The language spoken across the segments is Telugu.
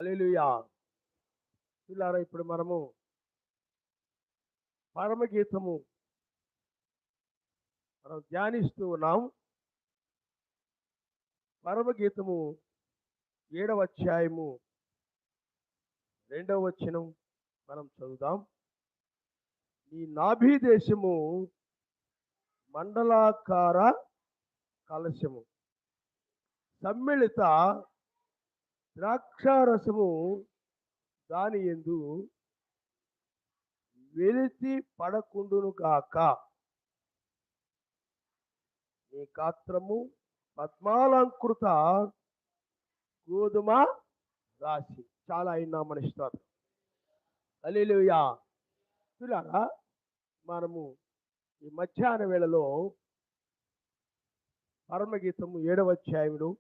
హల్లెలూయా. పిల్లారా, ఇప్పుడు మనము పరమగీతము మనం ధ్యానిస్తూ ఉన్నాం. పరమగీతము 7వ అధ్యాయము 2వ వచనం మనం చదువుదాం. ఈ నాభి దేశము మండలాకార కలశము, సమ్మిళిత ద్రాక్షారసము దాని యందు వెలితి పడకుండును గాక. నీ గాత్రము పద్మాలంకృత గోధుమ రాశి. చాలా అయినా మన స్తోత్రం. హల్లెలూయా. పిల్లారా, మనము ఈ మధ్యాహ్న వేళలో పరమగీతము 7వ అధ్యాయములు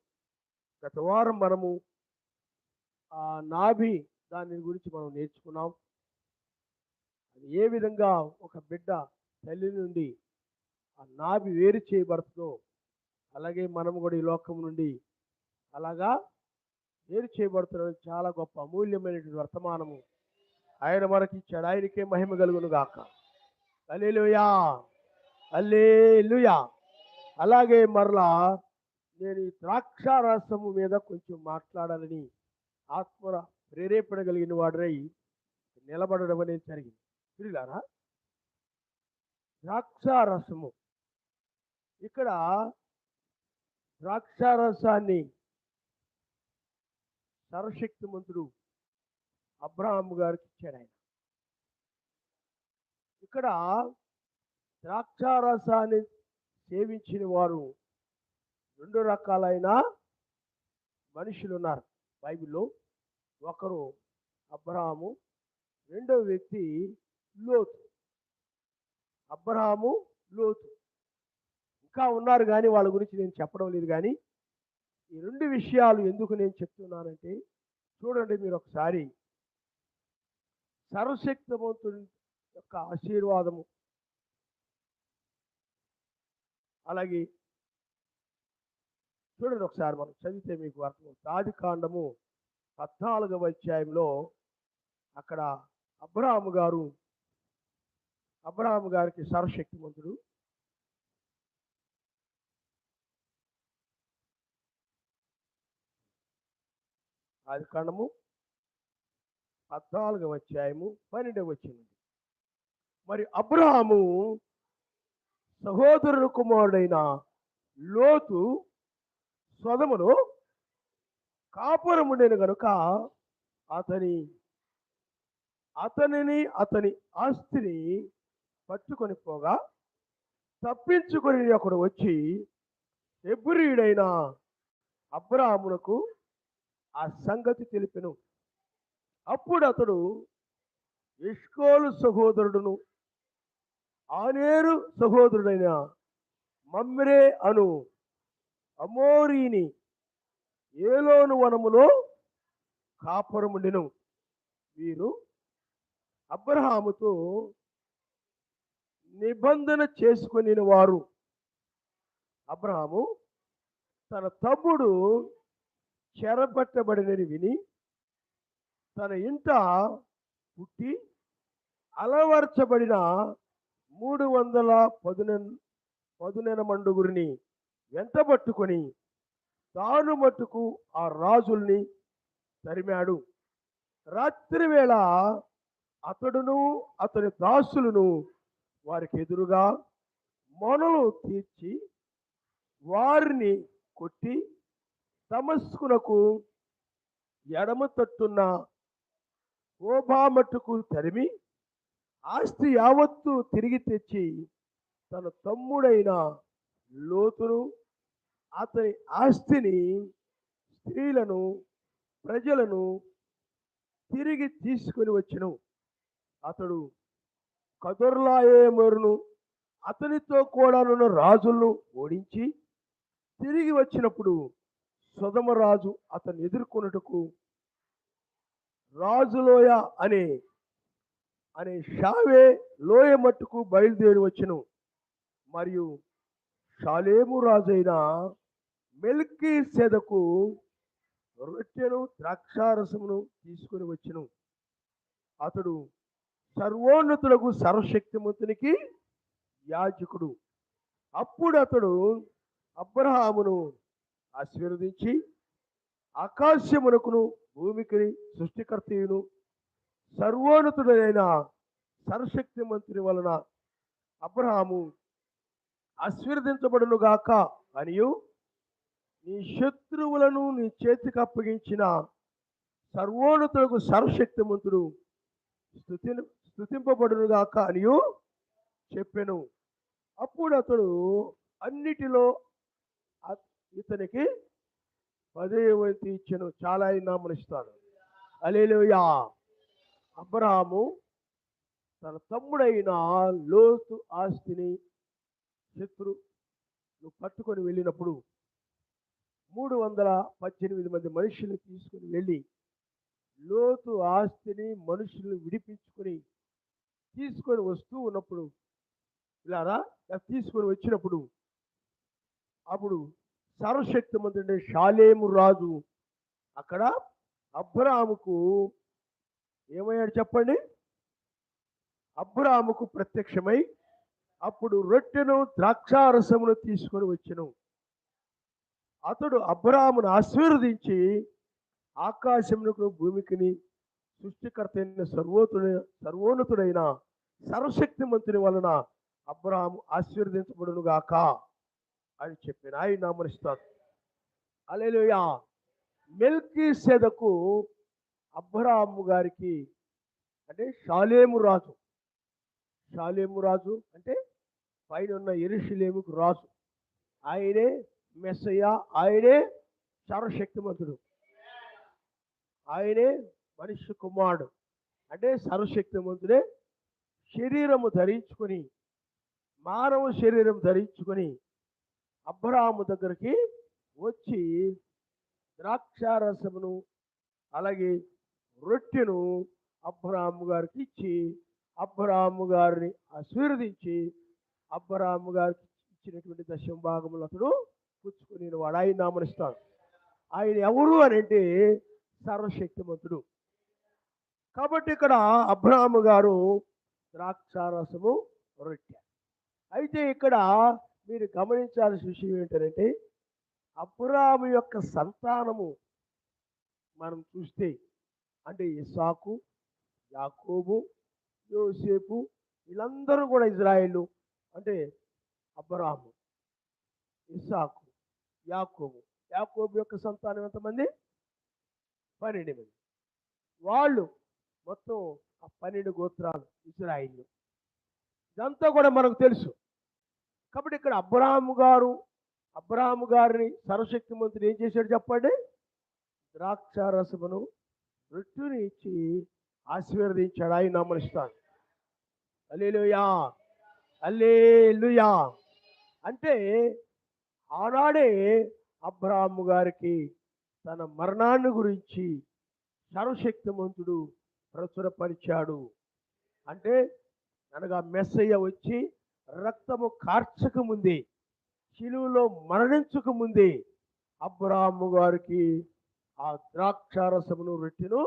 గత వారం మనము ఆ నాభి దాని గురించి మనం నేర్చుకున్నాం. అది ఏ విధంగా ఒక బిడ్డ తల్లి నుండి ఆ నాభి వేరు చేయబడుతుందో, అలాగే మనము కూడా ఈ లోకం నుండి అలాగా వేరు చేయబడుతున్న చాలా గొప్ప అమూల్యమైనటువంటి వర్తమానము ఆయన మనకి ఇచ్చాడు. ఆయనకే మహిమ కలుగును గాక. హల్లెలూయా, హల్లెలూయా. అలాగే మరలా నేను ఈ ద్రాక్షారసము మీద కొంచెం మాట్లాడాలని ఆత్మ ప్రేరేపణ కలిగిన వాడై నిలబడడం అనేది జరిగింది. పిల్లారా, ద్రాక్షారసము, ఇక్కడ ద్రాక్షారసాన్ని సర్వశక్తిమంతుడు అబ్రహాము గారికి ఇచ్చాడు. ఆయన ఇక్కడ ద్రాక్షారసాన్ని సేవించిన వారు 2 రకాలైన మనుషులు ఉన్నారు బైబిల్లో. ఒకరు అబ్రహాము, రెండవ వ్యక్తి లోతు. అబ్రహాము, లోతు ఇంకా ఉన్నారు, కానీ వాళ్ళ గురించి నేను చెప్పడం లేదు. కానీ ఈ 2 విషయాలు ఎందుకు నేను చెప్తున్నానంటే, చూడండి మీరు ఒకసారి సర్వశక్తివంతుడి యొక్క ఆశీర్వాదము, అలాగే చూడండి ఒకసారి మనం చదివితే మీకు అర్థమవుతుంది. ఆదికాండము 14వ అధ్యాయంలో అక్కడ అబ్రహాము గారికి సర్వశక్తిమంతుడు ఆదికాండము 14వ అధ్యాయము 12వ వచనం. మరి అబ్రహాము సహోదరుని కుమారుడైన లోతు సొదమును కాపురముండెను గనుక అతనిని అతని ఆస్తిని పట్టుకొని పోగా, తప్పించుకొని ఒకడు వచ్చి హెబ్రీయుడైన అబ్రహామునకు ఆ సంగతి తెలిపెను. అప్పుడు అతడు ఎష్కోలు సహోదరుడును ఆనేరు సహోదరుడైన మమ్రే అను అమోరీని ఏలోను వనములో కాపురముండెను. వీరు అబ్రహాముతో నిబంధన చేసుకొని వారు. అబ్రహాము తన తమ్ముడు చెరపట్టబడినని విని తన ఇంట పుట్టి అలవర్చబడిన 310 మండుగురిని వెంటబట్టుకొని తాను మట్టుకు ఆ రాజుల్ని తరిమాడు. రాత్రి వేళ అతడును అతని దాసులను వారికి ఎదురుగా మొనలు తీర్చి వారిని కొట్టి దమస్కునకు ఎడమ తట్టున్న ఓబా మట్టుకు తరిమి ఆస్తి యావత్తు తిరిగి తెచ్చి తన తమ్ముడైన లోతును అతని ఆస్తిని స్త్రీలను ప్రజలను తిరిగి తీసుకుని వచ్చెను. అతడు కదొర్లాయేమరును అతనితో కూడానున్న రాజులను ఓడించి తిరిగి వచ్చినప్పుడు సొదమ రాజు అతన్ని ఎదుర్కొనుటకు రాజులోయ అనే షావే లోయ మట్టుకు బయలుదేరి వచ్చెను. మరియు షాలేము రాజైన మెల్కీసెదకు రొట్టెను ద్రాక్షారసమును తీసుకొని వచ్చెను. అతడు సర్వోన్నతులకు సర్వశక్తిమంతునికి యాజకుడు. అప్పుడు అతడు అబ్రహామును ఆశీర్వదించి, ఆకాశమునకును భూమికి సృష్టికర్తయును సర్వోన్నతుడైన సర్వశక్తిమంతుని వలన అబ్రహాము ఆశీర్వదించబడును గాక అనియు, నీ శత్రువులను నీ చేతికి అప్పగించిన సర్వోన్నతులకు సర్వశక్తిమంతుడు స్తుతింపబడును గాక అనియు చెప్పెను. అప్పుడు అతడు అన్నిటిలో ఇతనికి 10వ వంతు ఇచ్చెను. చాలా నామనిస్తాడు. హల్లెలూయా. అబ్రహాము తన తమ్ముడైన లోతు ఆస్తిని శత్రువు పట్టుకొని వెళ్ళినప్పుడు 318 మంది మనుషుల్ని తీసుకుని వెళ్ళి లోతు ఆస్తిని మనుషుల్ని విడిపించుకొని తీసుకొని వస్తూ ఉన్నప్పుడు, ఇలారా తీసుకొని వచ్చినప్పుడు, అప్పుడు సర్వశక్తిమంతుడైన షాలేము రాజు అక్కడ అబ్రాహాముకు ఏమయ్యాడు చెప్పండి? అబ్రాహాముకు ప్రత్యక్షమై అప్పుడు రొట్టెను ద్రాక్షారసమును తీసుకొని వచ్చెను. అతడు అబ్రాహామును ఆశీర్వదించి, ఆకాశమునకు భూమికిని సృష్టికర్త అయిన సర్వోన్నతుడైన సర్వశక్తిమంతుని వలన అబ్రాహాము ఆశీర్వదించబడును గాక అని చెప్పిన ఆయన నామనిస్తాడు. హల్లెలూయా. మెల్కీసెదకు అబ్రాహాము గారికి అంటే షాలేము రాజు అంటే పైన ఉన్న యెరూషలేముకు రాజు. ఆయనే మెస్సయ్య, ఆయనే సర్వశక్తిమంతుడు, ఆయనే మనిషి కుమారుడు. అంటే సర్వశక్తిమంతుడే శరీరము ధరించుకొని, మానవ శరీరం ధరించుకొని అబ్రాహాము దగ్గరికి వచ్చి ద్రాక్షారసమును అలాగే రొట్టెను అబ్రాహాము గారికి ఇచ్చి, అబ్రాహాము గారిని ఆశీర్వదించి, అబ్రాహాము గారికి ఇచ్చినటువంటి దశమ భాగములు అతడు పుచ్చుకుని వాడు. ఆయన నామనిస్తాడు. ఆయన ఎవరు అని అంటే సర్వశక్తిమంతుడు. కాబట్టి ఇక్కడ అబ్రాహాము గారు ద్రాక్షారసము రొట్టె. అయితే ఇక్కడ మీరు గమనించాల్సిన విషయం ఏంటంటే, అబ్రాహాము యొక్క సంతానము మనం చూస్తే అంటే ఇస్సాకు, యాకోబు, యోసేపు వీళ్ళందరూ కూడా ఇజ్రాయేలు. అంటే అబ్రాహాము, ఇస్సాకు, యాకోబు యొక్క సంతానం ఎంతమంది? 12 మంది. వాళ్ళు మొత్తం ఆ 12 గోత్రాలు ఇజ్రాయేలు. ఇదంతా కూడా మనకు తెలుసు. కాబట్టి ఇక్కడ అబ్రాహాము గారిని సర్వశక్తిమంతుడు ఏం చేశాడు చెప్పండి? ద్రాక్షారసమును రొట్టెని ఇచ్చి ఆశీర్వదించాడు. ఆయన నామనిస్తాడు. హల్లెలూయా, హల్లెలూయా. అంటే ఆనాడే అబ్రాహాము గారికి తన మరణాన్ని గురించి సర్వశక్తిమంతుడు ప్రచురపరిచాడు. అంటే అనగా మెస్సయ్య వచ్చి రక్తము కార్చక ముందే, శిలువలో మరణించక ముందే అబ్రాహాము గారికి ఆ ద్రాక్షారసమును రొట్టెను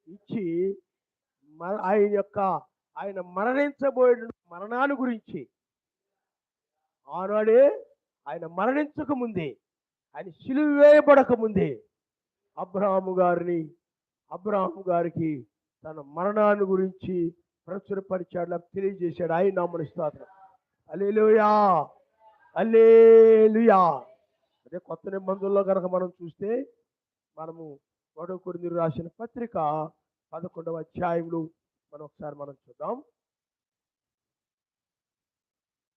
ఇచ్చి ఆయన మరణించబోయే మరణాన్ని గురించి ఆనాడే ఆయన మరణించక ముందే, ఆయన శిలువ వేయబడక ముందే అబ్రాహాము గారికి తన మరణాన్ని గురించి ప్రచురపరిచాడు, తెలియజేశాడు. ఆయన నామమున స్తోత్రం. హల్లెలూయా, హల్లెలూయా. అదే కొత్త నిబంధనలో కనుక మనం చూస్తే, మనము 1 కొరింథీయులకు రాసిన పత్రిక 11వ అధ్యాయంలో ఒకసారి మనం చూద్దాం.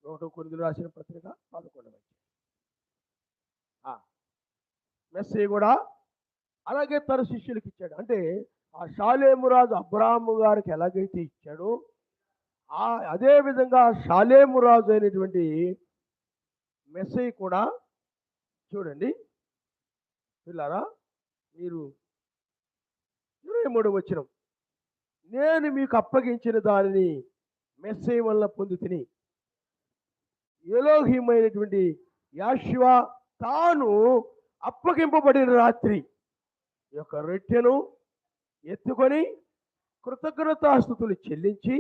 1 కొరింథీయులకు రాసిన పత్రిక 11వ అధ్యాయం. మెస్సీ కూడా అలాగే తన శిష్యులకు ఇచ్చాడు. అంటే ఆ షాలేము రాజు అబ్రాహాము గారికి ఎలాగైతే ఇచ్చాడో, అదే విధంగా షాలేము రాజు అయినటువంటి మెస్సీ కూడా చూడండి పిల్లారా, మీరు 23వ వచనం, నేను మీకు అప్పగించిన దానిని మెస్సీ వల్ల పొంది తిని, ఎలోహిమైనటువంటి యెహోవా తాను అప్పగింపబడిన రాత్రి ఈ యొక్క రొట్టెను ఎత్తుకొని కృతజ్ఞతాస్తుతులు చెల్లించి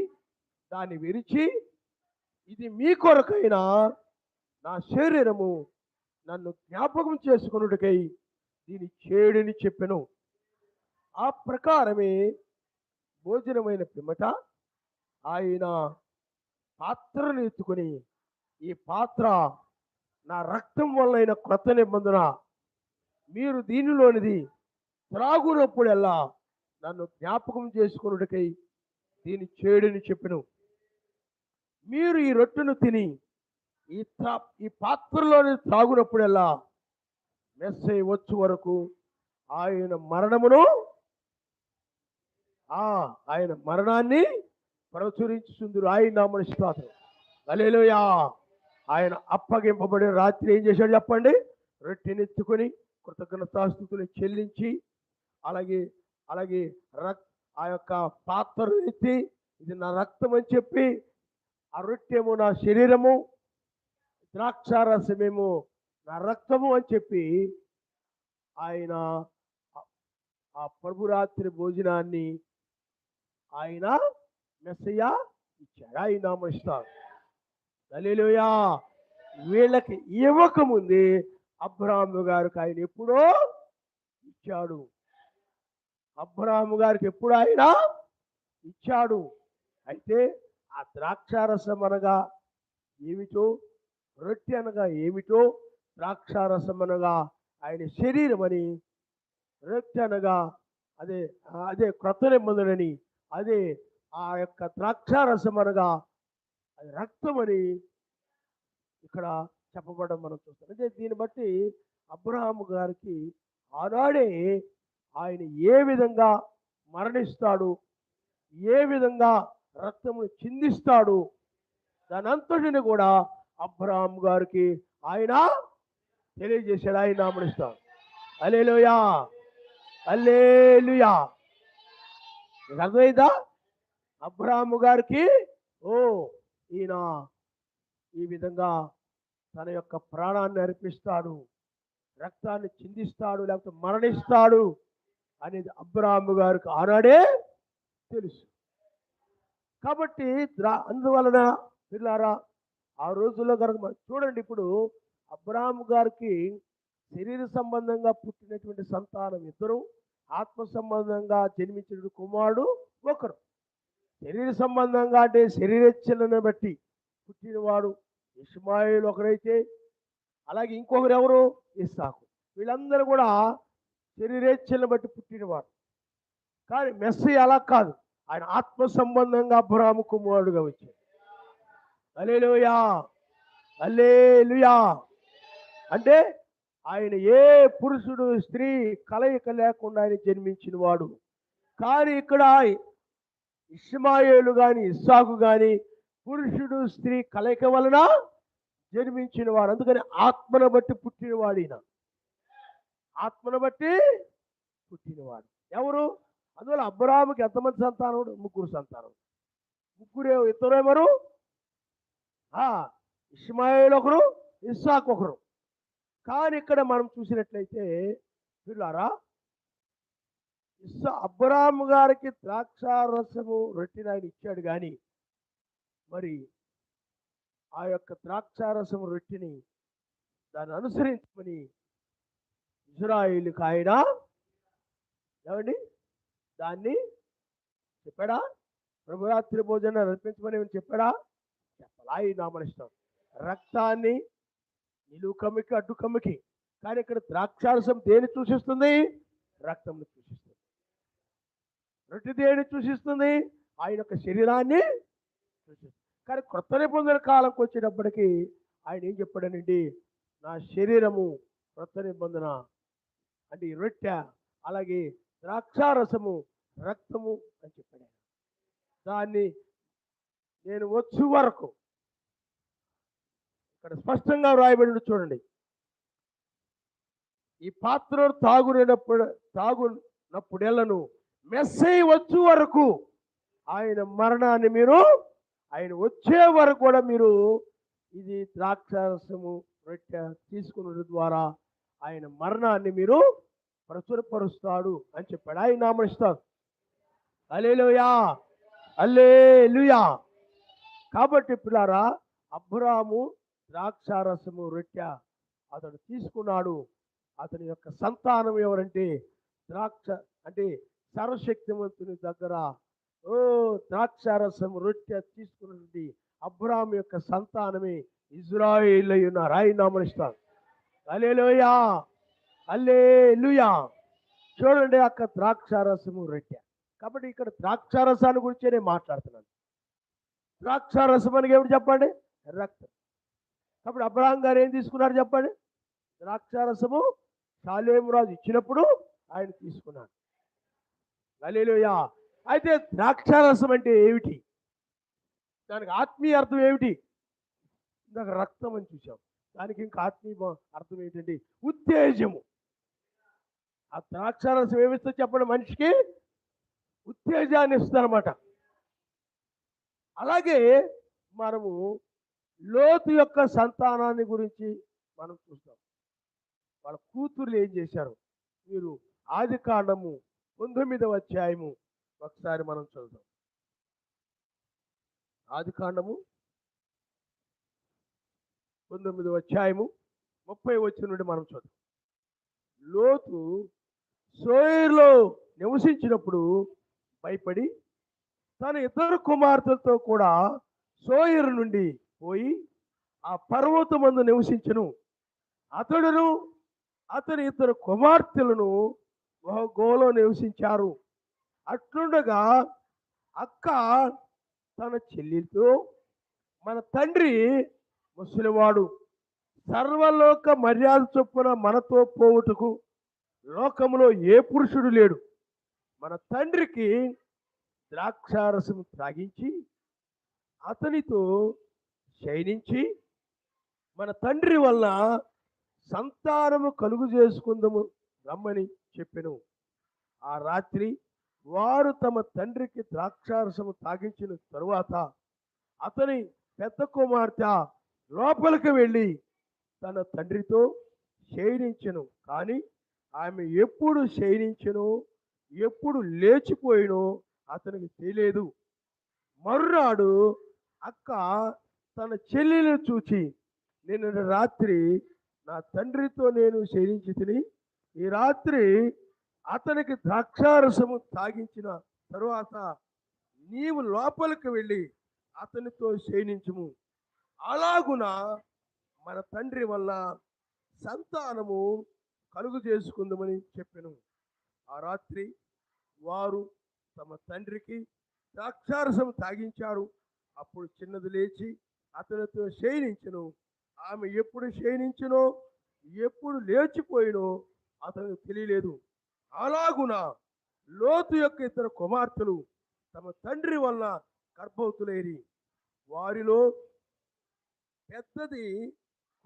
దాన్ని విరిచి, ఇది మీ కొరకైన నా శరీరము, నన్ను జ్ఞాపకం చేసుకొనుటకై దీని చేడుని చెప్పెను. ఆ ప్రకారమే భోజనమైన పిమ్మట ఆయన పాత్రను ఎత్తుకొని, ఈ పాత్ర నా రక్తం వలన క్రొత్త నిబంధన, మీరు దీనిలోనిది త్రాగునప్పుడల్లా నన్ను జ్ఞాపకం చేసుకొనుటకై దీని చేడుని చెప్పెను. మీరు ఈ రొట్టెను తిని ఈ పాత్రలోని త్రాగునప్పుడల్లా మెస్సయ్య వచ్చు వరకు ఆయన మరణమును ఆయన మరణాన్ని ప్రచురించుచుందురు. ఆయన నామమున స్తోత్రం. హల్లెలూయా. ఆయన అప్పగింపబడిన రాత్రి ఏం చేశాడు చెప్పండి? రొట్టెనెత్తుకొని కృతజ్ఞతాస్తుతులు చెల్లించి, అలాగే అలాగే ఆ యొక్క పాత్రను ఎత్తి, ఇది నా రక్తం అని చెప్పి, ఆ రొట్టెము నా శరీరము, ద్రాక్షారసమేమో నా రక్తము అని చెప్పి ఆయన ఆ ప్రభురాత్రి భోజనాన్ని ఆయన మెస్సయ్య ఇచ్చాడు. ఆయన నామమున స్తోత్రం. హల్లెలూయా. వీళ్ళకి ఇవ్వకముందే అబ్రాహాము గారికి ఆయన ఎప్పుడో ఇచ్చాడు. అబ్రాహాము గారికి ఎప్పుడు ఆయన ఇచ్చాడు. అయితే ఆ ద్రాక్షారసం అనగా ఏమిటో, రొట్టె అనగా ఏమిటో, ద్రాక్షారసం అనగా ఆయన శరీరం అని, రొట్టె అనగా అదే అదే క్రొత్త నిబంధనని, అదే ఆ యొక్క ద్రాక్షారసం అనగా అది రక్తం అని ఇక్కడ చెప్పబడడం మనం చూస్తాం. అంటే దీన్ని బట్టి అబ్రహాము గారికి ఆనాడే ఆయన ఏ విధంగా మరణిస్తాడు, ఏ విధంగా రక్తమును చిందిస్తాడు, దాని అంతటిని కూడా అబ్రహాము గారికి ఆయన తెలియజేశాడు. ఆయన నామమునిస్తాడు. హల్లెలూయా, హల్లెలూయా. మీకు అర్థమైందా? అబ్రహాము గారికి ఈయన ఈ విధంగా తన యొక్క ప్రాణాన్ని అర్పిస్తాడు, రక్తాన్ని చిందిస్తాడు, లేకపోతే మరణిస్తాడు అనేది అబ్రహాము గారికి ఆనాడే తెలుసు. కాబట్టి అందువలన పిల్లారా, ఆ రోజుల్లో కనుక చూడండి, ఇప్పుడు అబ్రహాము గారికి శరీర సంబంధంగా పుట్టినటువంటి సంతానం ఇద్దరు, ఆత్మ సంబంధంగా జన్మించిన కుమారుడు ఒకరు. శరీర సంబంధంగా అంటే శరీరేచ్ఛలను బట్టి పుట్టినవాడు ఇష్మాయేలు ఒకరైతే, అలాగే ఇంకొకరు ఎవరు? ఇస్సాకు. వీళ్ళందరూ కూడా శరీరేచ్ఛలను బట్టి పుట్టినవాడు. కానీ మెస్సయ్య అలా కాదు, ఆయన ఆత్మ సంబంధంగా అబ్రహాము కుమారుడుగా వచ్చాడు. హల్లెలూయా, హల్లెలూయా. అంటే ఆయన ఏ పురుషుడు స్త్రీ కలయిక లేకుండా ఆయన జన్మించిన వాడు. కానీ ఇక్కడ ఇష్మాయేలు కానీ ఇస్సాకు కానీ పురుషుడు స్త్రీ కలయిక వలన జన్మించిన వాడు. అందుకని ఆత్మను బట్టి పుట్టినవాడు ఈయన. ఆత్మను బట్టి పుట్టినవాడు ఎవరు? అందువల్ల అబ్రహాముకి ఎంతమంది సంతానం? ముగ్గురు సంతానం. ముగ్గురే, ఇద్దరేమరు ఇష్మాయేలు ఒకరు, ఇస్సాకు ఒకరు. కానీ ఇక్కడ మనం చూసినట్లయితే పిల్లారా, అబ్రహాము గారికి ద్రాక్షారసము రొట్టెని ఆయన ఇచ్చాడు, కానీ మరి ఆ యొక్క ద్రాక్షారసము రొట్టెని దాన్ని అనుసరించమని ఇజ్రాయేలుకి ఆయన ఏమండి దాన్ని చెప్పాడా? ప్రభురాత్రి భోజనాన్ని అర్పించమని చెప్పాడా? చెప్పాలి. ఆయన నామనిస్తాం. రక్తాన్ని నిలువు కమ్మికి అడ్డు కమ్మికి. కానీ ఇక్కడ ద్రాక్షారసం దేని సూచిస్తుంది? రక్తంను సూచిస్తుంది. రొట్టె దేని సూచిస్తుంది? ఆయన యొక్క శరీరాన్ని సూచిస్తుంది. కానీ క్రొత్త నిబంధన కాలంకి వచ్చేటప్పటికి ఆయన ఏం చెప్పాడనండి? నా శరీరము క్రొత్త నిబంధన అంటే ఈ రొట్టె, అలాగే ద్రాక్షారసము రక్తము అని చెప్పాడు. దాన్ని నేను వచ్చు వరకు ఇక్కడ స్పష్టంగా వ్రాయబడి చూడండి. ఈ పాత్ర తాగునప్పుడెల్లను మెస్సయ్య వచ్చు వరకు ఆయన మరణాన్ని మీరు, ఆయన వచ్చే వరకు కూడా మీరు ఇది ద్రాక్షారసము రొట్టె తీసుకున్న ద్వారా ఆయన మరణాన్ని మీరు ప్రచురపరుస్తాడు అని చెప్పాడు. ఆయన నామనిస్తాడు. హల్లెలూయా, హల్లెలూయా. కాబట్టి పిల్లారా, అబ్రాము ద్రాక్షారసము రొట్టె అతడు తీసుకున్నాడు. అతని యొక్క సంతానం ఎవరంటే ద్రాక్ష అంటే సర్వశక్తివంతుని దగ్గర ద్రాక్షారసం రొట్టె తీసుకున్నటువంటి అబ్రాము యొక్క సంతానమే ఇజ్రాయేల్ అయి ఉన్నారు. ఆయన నామనిస్తారు. హల్లెలూయా, హల్లెలూయా. చూడండి అక్క ద్రాక్షారసము రొట్టె. కాబట్టి ఇక్కడ ద్రాక్షారసాన్ని గురించి నేను మాట్లాడుతున్నాను. ద్రాక్షారసం అని ఏమిటి చెప్పండి? రక్తం. కాబట్టి అబ్రహాం గారు ఏం తీసుకున్నారు చెప్పండి? ద్రాక్షారసము షాలేము రాజు ఇచ్చినప్పుడు ఆయన తీసుకున్నాడు. హల్లెలూయా. అయితే ద్రాక్షారసం అంటే ఏమిటి? దానికి ఆత్మీయ అర్థం ఏమిటి? ఇందాక రక్తం అని చూసాం. దానికి ఇంకా ఆత్మీయ అర్థం ఏంటంటే ఉత్తేజము. ఆ ద్రాక్షారసం ఏమిస్తుంది చెప్పండి? మనిషికి ఉత్తేజాన్ని ఇస్తుంది అనమాట. అలాగే మనము లోతు యొక్క సంతానాన్ని గురించి మనం చూస్తాం. వాళ్ళ కూతుర్లు ఏం చేశారు? మీరు ఆదికాండము 19వ అధ్యాయము ఒకసారి మనం చదువుతాం. ఆదికాండము 19వ అధ్యాయము 30 వచ్చిన నుండి మనం చదువు. లోతు సోయరులో నివసించినప్పుడు భయపడి తన ఇద్దరు కుమార్తెలతో కూడా సోయరు నుండి పోయి ఆ పర్వతమందు నివసించును. అతడును అతని ఇద్దరు కుమార్తెలను గోలో నివసించారు. అట్లుండగా అక్క తన చెల్లితో, మన తండ్రి ముసలివాడు, సర్వలోక మర్యాద చొప్పున మనతో పోవుటకు లోకములో ఏ పురుషుడు లేడు. మన తండ్రికి ద్రాక్షారసం త్రాగించి అతనితో శయనించి మన తండ్రి వల్ల సంతానము కలుగు చేసుకుందాము రమ్మని చెప్పెను. ఆ రాత్రి వారు తమ తండ్రికి ద్రాక్షారసము తాగించిన తరువాత అతని పెద్ద కుమార్తె లోపలికి వెళ్ళి తన తండ్రితో శయనించెను. కానీ ఆమె ఎప్పుడు శయనించెనో ఎప్పుడు లేచిపోయినో అతనికి తెలియదు. మర్నాడు అక్క తన చెల్లెలను చూచి, నిన్న రాత్రి నా తండ్రితో నేను శయనించి తిని ఈ రాత్రి అతనికి ద్రాక్షారసము తాగించిన తరువాత నీవు లోపలికి వెళ్ళి అతనితో శయనించుము. అలాగున మన తండ్రి వల్ల సంతానము కలుగు చేసుకుందామని చెప్పెను. ఆ రాత్రి వారు తమ తండ్రికి ద్రాక్షారసం తాగించారు. అప్పుడు చిన్నది లేచి అతనితో శయనించెను. ఆమె ఎప్పుడు శయనించినో ఎప్పుడు లేచిపోయినో అతనికి తెలియలేదు. అలాగున లోతు యొక్క ఇద్దరు కుమార్తెలు తమ తండ్రి వల్ల గర్భవతులైరి. వారిలో పెద్దది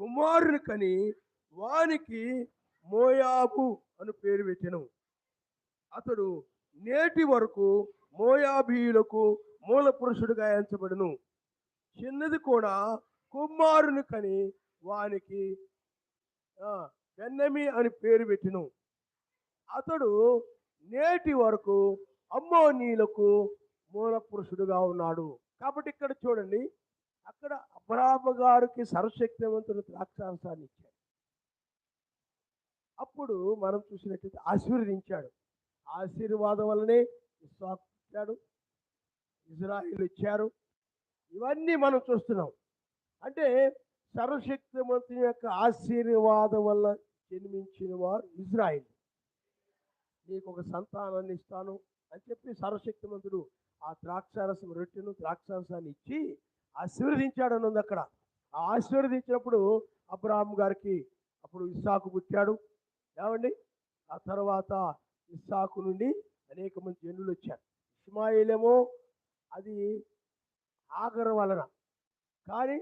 కుమారుని కని వానికి మోయాబు అని పేరు పెట్టెను. అతడు నేటి వరకు మోయాబీయులకు మూల పురుషుడిగా ఎంచబడును. చిన్నది కూడా కుమారుని కని వానికి బెన్నమి అని పేరు పెట్టెను. అతడు నేటి వరకు అమ్మోనీయులకు మూల పురుషుడుగా ఉన్నాడు. కాబట్టి ఇక్కడ చూడండి, అక్కడ అబ్రాహాము గారికి సర్వశక్తివంతుడు ద్రాక్షారసాన్ని ఇచ్చాడు. అప్పుడు మనం చూసినట్లయితే ఆశీర్వదించాడు. ఆశీర్వాదం వల్లనే ఇస్సాకు ఇచ్చాడు, ఇజ్రాయిల్ ఇచ్చారు. ఇవన్నీ మనం చూస్తున్నాం. అంటే సర్వశక్తివంతుని యొక్క ఆశీర్వాదం వల్ల జన్మించిన వారు ఇజ్రాయిల్. నీకు ఒక సంతానాన్ని ఇస్తాను అని చెప్పి సర్వశక్తివంతుడు ఆ ద్రాక్షారసం రొట్టెను ద్రాక్షారసాన్ని ఇచ్చి ఆశీర్వదించాడని ఉంది అక్కడ. ఆ ఆశీర్వదించినప్పుడు అబ్రాహాము గారికి అప్పుడు ఇస్సాకు పుట్టాడు. ఏమండి, ఆ తర్వాత ఇస్సాకు నుండి అనేక మంది జనులు వచ్చారు. ఇష్మాయేలేమో అది ఆగర్ వలన, కానీ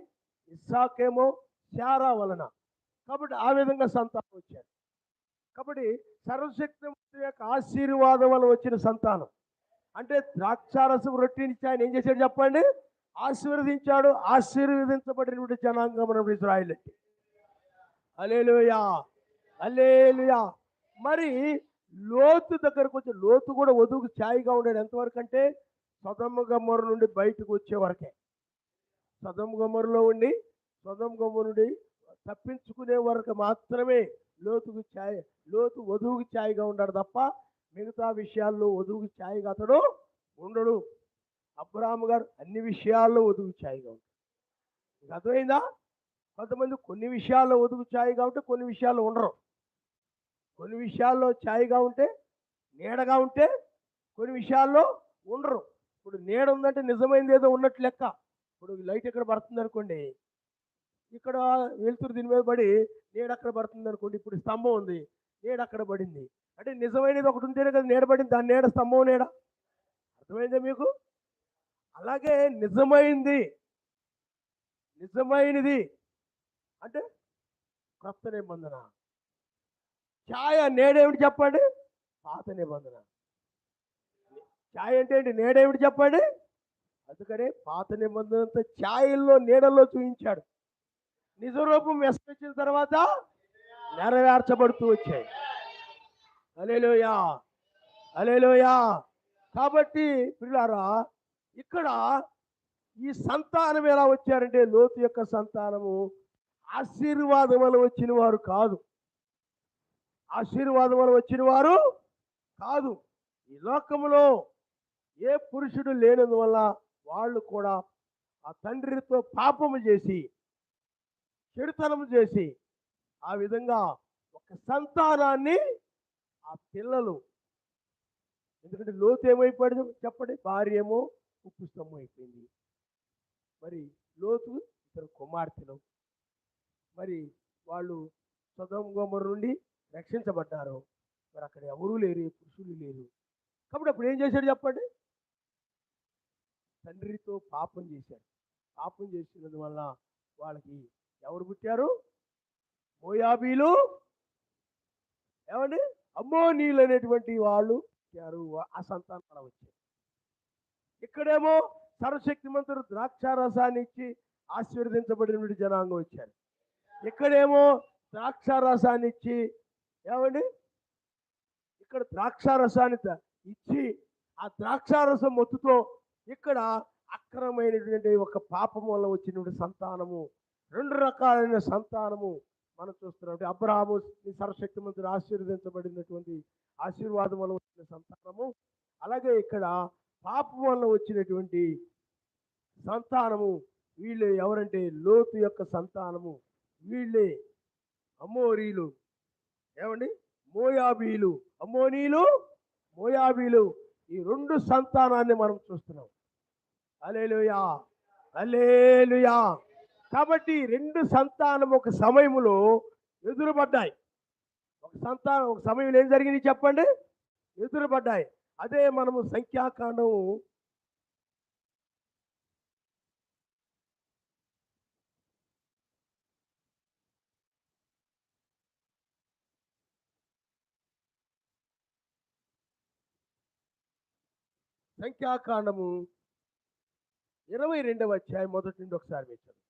ఇస్సాకేమో శారా వలన. కాబట్టి ఆ విధంగా సంతానం వచ్చారు. కాబట్టి సర్వశక్తి యొక్క ఆశీర్వాదం వల్ల వచ్చిన సంతానం. అంటే ద్రాక్షారసం రొట్టెనిచ్చి ఆయన ఏం చేశాడు చెప్పండి? ఆశీర్వదించాడు. ఆశీర్వదించబడినటువంటి జనాంగం ఇజ్రాయిల్ అంటే. హల్లెలూయా, హల్లెలూయా. మరి లోతు దగ్గరకు వచ్చి లోతు కూడా వధువుకు ఛాయిగా ఉన్నాడు. ఎంతవరకు అంటే సొదొమ గొమొర్ర నుండి బయటకు వచ్చే వరకే. సొదొమ గొమొర్రలో ఉండి సొదొమ గొమొర్ర నుండి తప్పించుకునే వరకు మాత్రమే లోతుకు ఛాయ లోతు వధువుకి ఛాయిగా ఉన్నాడు తప్ప మిగతా విషయాల్లో వధువుకి ఛాయిగా అతడు ఉండడు. అబ్రాహాము గారు అన్ని విషయాల్లో వధువుకి ఛాయిగా ఉంటాడు. మీకు అర్థమైందా? కొంతమంది కొన్ని విషయాల్లో వధువుకి ఛాయిగా ఉంటే కొన్ని విషయాల్లో ఉండరు. కొన్ని విషయాల్లో ఛాయిగా ఉంటే నీడగా ఉంటే కొన్ని విషయాల్లో ఉండరు. ఇప్పుడు నీడ ఉందంటే నిజమైంది ఏదో ఉన్నట్లు లెక్క. ఇప్పుడు లైట్ ఎక్కడ పడుతుంది అనుకోండి, ఇక్కడ వెలుతురు దీని మీద పడి నీడ అక్కడ పడుతుంది అనుకోండి. ఇప్పుడు స్తంభం ఉంది, నీడ అక్కడ పడింది అంటే నిజమైనది ఒకటి ఉంటేనే కదా నీడ పడింది. దాని నీడ స్తంభం నీడ. అర్థమైందా మీకు? అలాగే నిజమైనది అంటే క్రొత్త నిబంధన. ఛాయ నేడేమిటి చెప్పండి? పాత నిబంధన. ఛాయ అంటే ఏంటి? నేడేమిటి చెప్పండి? అందుకనే పాత నిబంధనంతో ఛాయల్లో నీడల్లో చూపించాడు. నిజ రూపం విస్తరించిన తర్వాత నెరవేర్చబడుతూ వచ్చాయి. హల్లెలూయా, హల్లెలూయా. కాబట్టి పిల్లారా, ఇక్కడ ఈ సంతానం ఎలా వచ్చారంటే లోతు యొక్క సంతానము ఆశీర్వాదం వల్ల వచ్చిన వారు కాదు. ఆశీర్వాదం వల్ల వచ్చిన వారు కాదు. ఈ లోకంలో ఏ పురుషుడు లేనందువల్ల వాళ్ళు కూడా ఆ తండ్రితో పాపము చేసి చెడుతనం చేసి ఆ విధంగా ఒక సంతానాన్ని ఆ పిల్లలు, ఎందుకంటే లోతు ఏమైపోయాడు చెప్పండి? భార్య ఏమో ఉప్పు స్తంభం అయిపోయింది. మరి లోతు ఇద్దరు కుమార్తెలు, మరి వాళ్ళు సొదొమ గొమొర్ర నుండి రక్షించబడ్డారు. మరి అక్కడ ఎవరూ లేరు, పురుషులు లేరు. కాబట్టి అప్పుడు ఏం చేశాడు చెప్పండి? తండ్రితో పాపం చేశాడు. పాపం చేసినందువల్ల వాళ్ళకి ఎవరు పుట్టారు? మోయాబీలు, ఏమండి అమ్మోనీయులు అనేటువంటి వాళ్ళు పుట్టారు. ఆ సంతానం అలా వచ్చారు. ఇక్కడేమో సర్వశక్తిమంతుడు ద్రాక్షారసాన్ని ఇచ్చి ఆశీర్వదించబడిన జనాంగం వచ్చారు. ఇక్కడేమో ద్రాక్షారసాన్ని ఇచ్చి, ఏమండి ఇక్కడ ద్రాక్షారసాన్ని ఇచ్చి ఆ ద్రాక్షారసం మొత్తుతో ఇక్కడ అక్రమైనటువంటి ఒక పాపం వల్ల వచ్చినటువంటి సంతానము, రెండు రకాలైన సంతానము మనం చూస్తున్నాం. అబ్రాహాము సర్వశక్తిమంతుడు ఆశీర్వదించబడినటువంటి ఆశీర్వాదం వల్ల వచ్చిన సంతానము, అలాగే ఇక్కడ పాపం వల్ల వచ్చినటువంటి సంతానము. వీళ్ళు ఎవరంటే లోతు యొక్క సంతానము. వీళ్ళే అమోరీలు, ఏమండి మోయాబీలు. అమ్మోనీలు, మోయాబీలు, ఈ రెండు సంతానాన్ని మనం చూస్తున్నాం. హల్లెలూయా, హల్లెలూయా. కాబట్టి రెండు సంతానం ఒక సమయంలో ఎదురుపడ్డాయి. ఒక సమయంలో ఏం జరిగింది చెప్పండి? ఎదురుపడ్డాయి. అదే మనము సంఖ్యాకాండము సంఖ్యాకాండము 22వ అధ్యాయం మొదటి నుండి ఒకసారి వేచారు.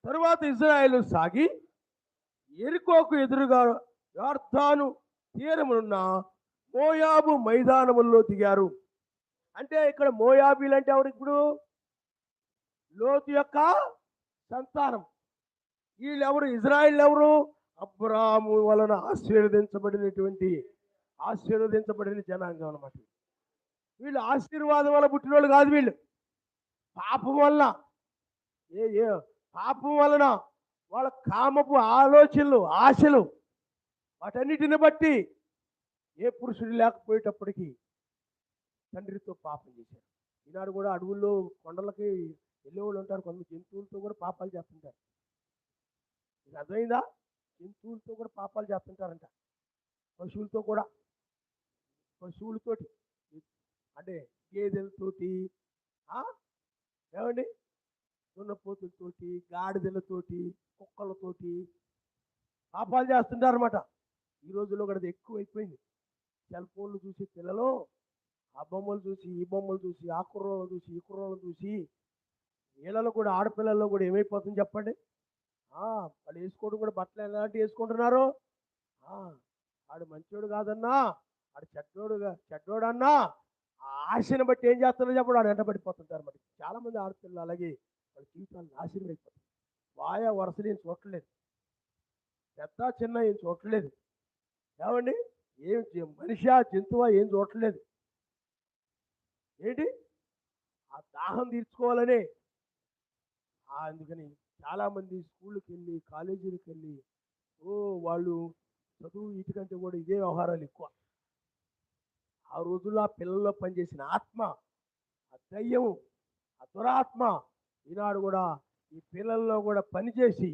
తరువాత ఇశ్రాయేలు సాగి యెరికోకు ఎదురుగా యొర్దాను తీరమునున్న మోయాబు మైదానముల్లో దిగారు. అంటే ఇక్కడ మోయాబీలు అంటే ఎవరు? ఇప్పుడు లోతు యొక్క సంతానం. వీళ్ళు ఎవరు? ఇజ్రాయిల్ ఎవరు? అబ్రాహాము వలన ఆశీర్వదించబడిన జనాంగం అన్నమాట. వీళ్ళు ఆశీర్వాదం వల్ల పుట్టిన వాళ్ళు కాదు. వీళ్ళు పాపం వల్ల పాపం వలన వాళ్ళ కామపు ఆలోచనలు, ఆశలు, వాటన్నిటిని బట్టి ఏ పురుషుడు లేకపోయేటప్పటికీ తండ్రితో పాపం చేశారు. ఈనాడు కూడా అడవుల్లో కొండలకి వెళ్ళేవాళ్ళు ఉంటారు. కొంత జంతువులతో కూడా పాపాలు చేస్తుంటారు. ఇది అర్థమైందా? జంతువులతో కూడా పాపాలు చేస్తుంటారంట. పశువులతోటి అంటే గేదెలతోటి, ఏమండి దున్నపోతులతోటి, గాడిదలతోటి, కుక్కలతోటి పాపాలు చేస్తుంటారన్నమాట. ఈ రోజుల్లో కూడా అది ఎక్కువైపోయింది. సెల్ ఫోన్లు చూసి పిల్లలు ఆ బొమ్మలు చూసి, ఈ బొమ్మలు చూసి, ఆ కుర్రోళ్ళు చూసి, ఈ కుర్రోళ్ళు చూసి వీళ్ళలో కూడా ఆడపిల్లల్లో కూడా ఏమైపోతుంది చెప్పండి. వాళ్ళు వేసుకోవడం కూడా బట్టలు ఎలాంటివి వేసుకుంటున్నారు. ఆ, ఆడు మంచోడు కాదన్నా, ఆడు చెడ్డోడన్నా ఆ ఆశని బట్టి ఏం చేస్తారో చెప్పడం ఆడు వెంట పడిపోతుంటారు. మరి చాలా మంది ఆడపిల్లలు అలాగే వాళ్ళ జీవితాలు నాశనం అయిపోతాయి. వాయా వరుసలు ఏం చూడట్లేదు, పెద్ద చిన్న ఏం చూడట్లేదు. ఏమండి, మనిషా జంతువా ఏం చూడట్లేదు. ఏంటి ఆ దాహం తీర్చుకోవాలనే. అందుకని చాలామంది స్కూళ్ళకి వెళ్ళి కాలేజీలకు వెళ్ళి వాళ్ళు చదువు వీటికంటే కూడా ఇదే వ్యవహారాలు ఎక్కువ. ఆ రోజుల్లో ఆ పిల్లల్లో పనిచేసిన ఆత్మ, ఆ దయ్యం, ఆ దురాత్మ ఈనాడు కూడా ఈ పిల్లల్లో కూడా పనిచేసి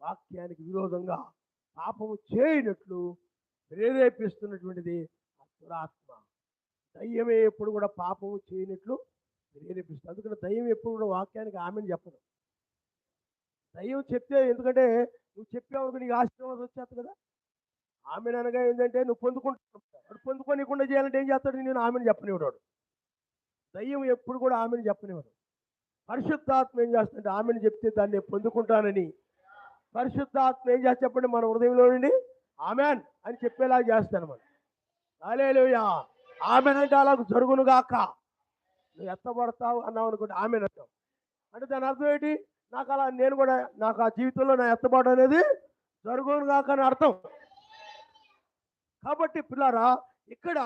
వాక్యానికి విరోధంగా పాపము చేయనట్లు ప్రేరేపిస్తున్నటువంటిది ఆ దురాత్మ. దయ్యమే ఎప్పుడు కూడా పాపము చేయనట్లు ప్రేరేపిస్తుంది. అందుకని దయ్యం ఎప్పుడు కూడా వాక్యానికి ఆమెను చెప్పదు. దయ్యం చెప్తే, ఎందుకంటే నువ్వు చెప్పావు నీకు ఆశీర్వాదం వచ్చేస్తుంది కదా. ఆమెను అనగా ఏంటంటే నువ్వు పొందుకుంటావు, పొందుకోనికుండా చేయాలంటే ఏం చేస్తాడు, నేను ఆమెను చెప్పనివాడు. దయ్యం ఎప్పుడు కూడా ఆమెను చెప్పనివాడు. పరిశుద్ధాత్మ ఏం చేస్తుంటే ఆమెను చెప్తే దాన్ని పొందుకుంటానని పరిశుద్ధాత్మ ఏం చేస్తే చెప్పండి, మన హృదయంలో నుండి ఆమెన్ అని చెప్పేలా చేస్తాను. మనం హల్లెలూయా. ఆమెన్ అంటే అలా జరుగునుగాక. నువ్వు ఎత్తబడతావు అన్నావు అనుకుంటే ఆమెన్ అంటావు. అంటే దాని అర్థం ఏంటి, నాకు అలా నేను కూడా నాకు ఆ జీవితంలో నా ఎత్తబాటు అనేది జరుగునుగాక అని అర్థం. కాబట్టి పిల్లారా, ఇక్కడ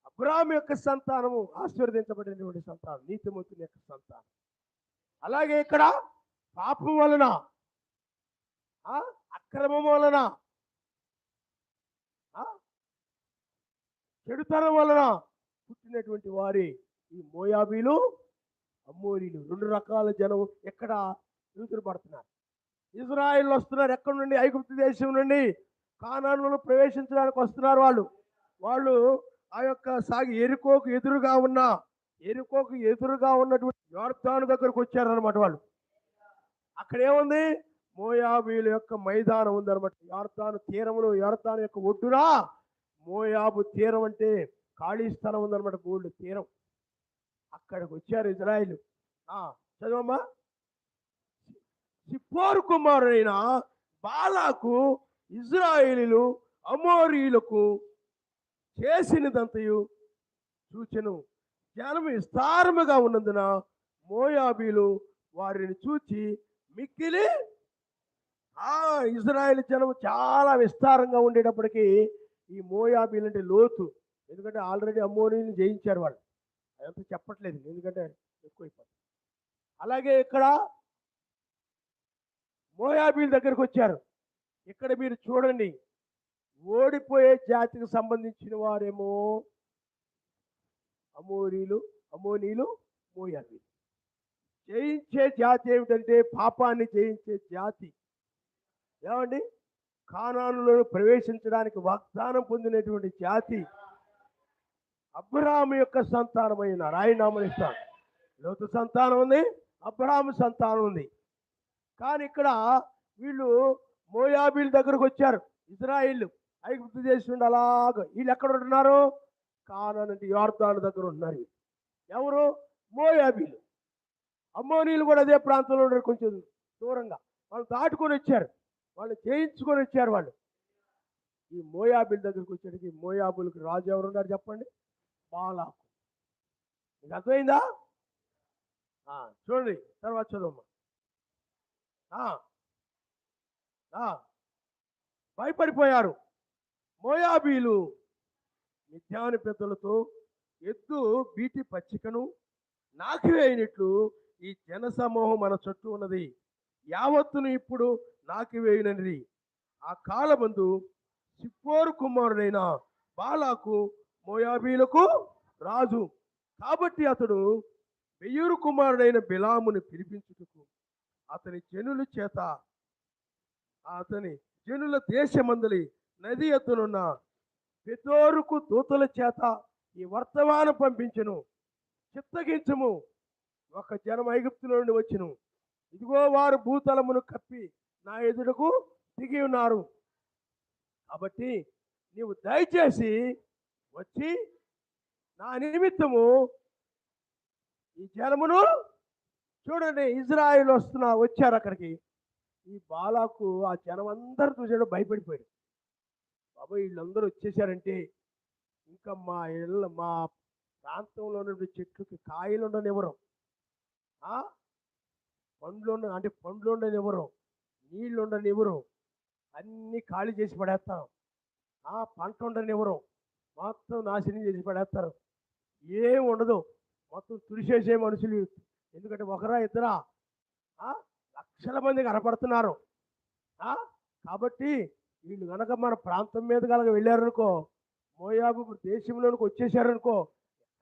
అబ్రాహాము యొక్క సంతానము ఆశీర్వదించబడినటువంటి సంతానం, నీతిమంతుని యొక్క సంతానం. అలాగే ఇక్కడ పాపం వలన, అక్రమం వలన, చెడుతనం వలన పుట్టినటువంటి వారి ఈ మోయాబీలు, అమ్మోరీలు, రెండు రకాల జనం ఎక్కడ పడుతున్నారు. ఇజ్రాయిల్ వస్తున్నారు. ఎక్కడి నుండి? ఐగుప్తు దేశం నుండి కానానులో ప్రవేశించడానికి వస్తున్నారు. వాళ్ళు ఆ యొక్క ఎరుకోకు ఎదురుగా ఉన్నటువంటి యొర్దాను దగ్గరకు వచ్చారనమాట. వాళ్ళు అక్కడ ఏముంది, మోయాబీల యొక్క మైదానం ఉందన్నమాట. యొర్దాను తీరములో, యొర్దాను యొక్క ఒడ్డున మోయాబు తీరం అంటే ఖాళీ స్థలం ఉందన్నమాట, గోల్డ్ తీరం. అక్కడికి వచ్చారు ఇజ్రాయిల్. చదవమ్మా. సిప్పోరు కుమారుడైన బాలాకు ఇజ్రాయేలీలు అమోరీలకు చేసినదంతయు చూచెను. జనం విస్తారముగా ఉన్నందున మోయాబీలు వారిని చూచి మిక్కిలి, ఇజ్రాయేల్ జనం చాలా విస్తారంగా ఉండేటప్పటికీ ఈ మోయాబీలు అంటే లోతు, ఎందుకంటే ఆల్రెడీ అమ్మోరీని జయించారు వాళ్ళు. అదంతా చెప్పట్లేదు, ఎందుకంటే ఎక్కువైపోతుంది. అలాగే ఇక్కడ మోయాబీల దగ్గరకు వచ్చారు. ఇక్కడ మీరు చూడండి, ఓడిపోయే జాతికి సంబంధించిన వారేమో అమోనీలు, మోయాబీలు. జయించే జాతి ఏమిటంటే పాపాన్ని జయించే జాతి. ఏమండి, కానానులో ప్రవేశించడానికి వాగ్దానం పొందినటువంటి జాతి అబ్రాహాము యొక్క సంతానమైన రాయినామనిస్తాను. లోతు సంతానం ఉంది, అబ్రాహాము సంతానం ఉంది. కానీ ఇక్కడ వీళ్ళు మోయాబీల దగ్గరకు వచ్చారు. ఇజ్రాయిల్ ఐగుప్తు దేశం నుండి అలాగ వీళ్ళు ఎక్కడ ఉంటున్నారు? కానాను అంటే యొర్దాను దగ్గర ఉంటున్నారు. ఎవరు? మోయాబీలు. అమ్మోనీలు కూడా అదే ప్రాంతంలో ఉన్నారు, కొంచెం దూరంగా. వాళ్ళు దాటుకొని వచ్చారు, వాళ్ళు జయించుకొని వచ్చారు. వాళ్ళు ఈ మోయాబీల దగ్గరకు వచ్చేటికి మోయాబులకు రాజు ఎవరు ఉన్నారు చెప్పండి? బాలాకు. మీకు అర్థమైందా? చూడండి, తర్వాత చదవమ్మా. భయపడిపోయారు మోయాబీలు. మిద్యాను పెద్దలతో ఎద్దు బీటి పచ్చికను నాకివేయినట్లు ఈ జనసమూహం మన చుట్టూ ఉన్నది, యావత్తును ఇప్పుడు నాకివేయనది. ఆ కాలమందు సిప్పోరు కుమారుడైన బాలాకు మోయాబీలకు రాజు. కాబట్టి అతడు బెయోరు కుమారుడైన బిలామును పిలిపించుటకు అతని జనుల దేశమందలి నది ఎత్తునున్న పెతోరుకు దూతల చేత ఈ వర్తమానం పంపించెను. చిత్తగించము, ఒక జనం ఐగుప్తులో నుండి వచ్చును. ఇదిగో వారు భూతలమును కప్పి నా ఎదుటకు దిగి ఉన్నారు. కాబట్టి నీవు దయచేసి వచ్చి నా నిమిత్తము ఈ జనమును చూడండి, ఇజ్రాయిల్ వచ్చారు అక్కడికి. ఈ బాలాకు ఆ జనం అందరూ చూసాడు, భయపడిపోయాడు. బాబోయ్, వీళ్ళందరూ వచ్చేసారంటే ఇంకా మా ప్రాంతంలో ఉన్నటువంటి చెట్లకి కాయలు ఉండనివ్వరు, ఆ పండ్లు ఉండనివ్వరు, నీళ్లు ఉండనివ్వరు, అన్నీ ఖాళీ చేసి పడేస్తారు. పంట ఉండనివ్వరు, మొత్తం నాశనం చేసి పడేస్తారు. ఏం ఉండదు, మొత్తం తుడిచేసే మనుషులు. ఎందుకంటే ఒకరా ఇద్దరా లక్షల మంది కనపడుతున్నారు. కాబట్టి వీళ్ళు కనుక మన ప్రాంతం మీద కనుక వెళ్ళారనుకో, మోయాబు దేశంలోనికి వచ్చేసారనుకో,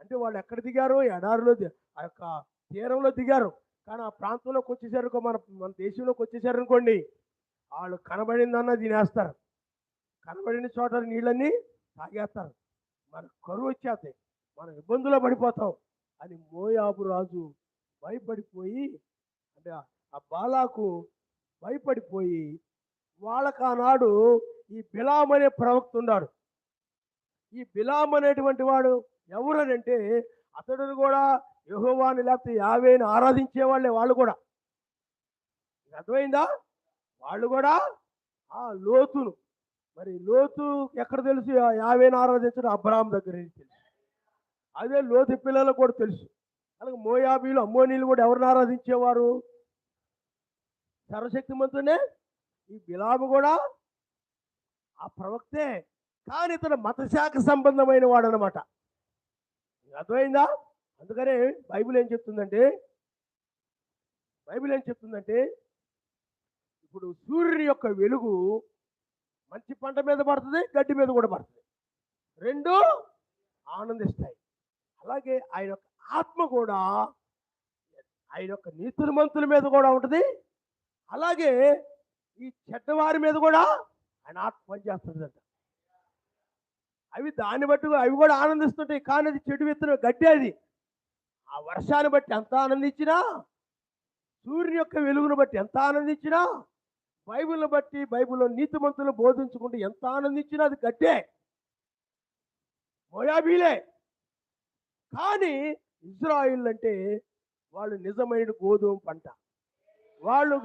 అంటే వాళ్ళు ఎక్కడ దిగారు? ఎడారిలో ఆ యొక్క తీరంలో దిగారు. కానీ ఆ ప్రాంతంలోకి వచ్చేసారనుకో, మన మన దేశంలోకి వచ్చేసారనుకోండి, వాళ్ళు కనబడిందన్న తినేస్తారు, కనబడిన చోట నీళ్ళన్నీ తాగేస్తారు, మనకు కరువు వచ్చేస్తాయి, మనం ఇబ్బందులో పడిపోతాం అని మోయాబు రాజు భయపడిపోయి, అంటే ఆ బాలాకు భయపడిపోయి, వాళ్ళకు ఆనాడు ఈ బిలాం అనే ప్రవక్త ఉన్నాడు. ఈ బిలాం అనేటువంటి వాడు ఎవరనంటే, అతడును కూడా యెహోవాని లేకపోతే యావేని ఆరాధించే వాళ్ళే. వాళ్ళు కూడా, అర్థమైందా? వాళ్ళు కూడా లోతును, మరి లోతు ఎక్కడ తెలుసు యావేని ఆరాధించడం? అబ్రాహాం దగ్గర తెలుసు. అదే లోతు పిల్లలకు కూడా తెలుసు. అలాగే మోయాబీలు, అమ్మోనీలు కూడా ఎవరిని ఆరాధించేవారు? సర్వశక్తిమంతునే. ఈ బిలాము కూడా ఆ ప్రవక్తే, కానీ ఇతను మతశాఖ సంబంధమైన వాడు అనమాట. అర్థమైందా? అందుకనే బైబిల్ ఏం చెప్తుందంటే, ఇప్పుడు సూర్యుని యొక్క వెలుగు మంచి పంట మీద పడుతుంది, గడ్డి మీద కూడా పడుతుంది, రెండు ఆనందిస్తాయి. అలాగే ఆయన యొక్క ఆత్మ కూడా ఆయన యొక్క నీతిమంతుల మీద కూడా ఉంటుంది. అలాగే ఈ చెడ్డవారి మీద కూడా ఆయన ఆత్మ పనిచేస్తుందంట. దాన్ని బట్టి అవి కూడా ఆనందిస్తుంటాయి. కానీ అది చెడు విత్తనం, గడ్డి. అది ఆ వర్షాన్ని బట్టి ఎంత ఆనందించినా, సూర్యుని యొక్క వెలుగును బట్టి ఎంత ఆనందించినా, బైబిల్ని బట్టి, బైబిల్లో నీతిమంతులు బోధించుకుంటూ ఎంత ఆనందించినా అది గడ్డే, మోయాబీలే. కానీ ఇజ్రాయిల్ అంటే వాళ్ళు నిజమైన గోధుమ పంట. వాళ్ళు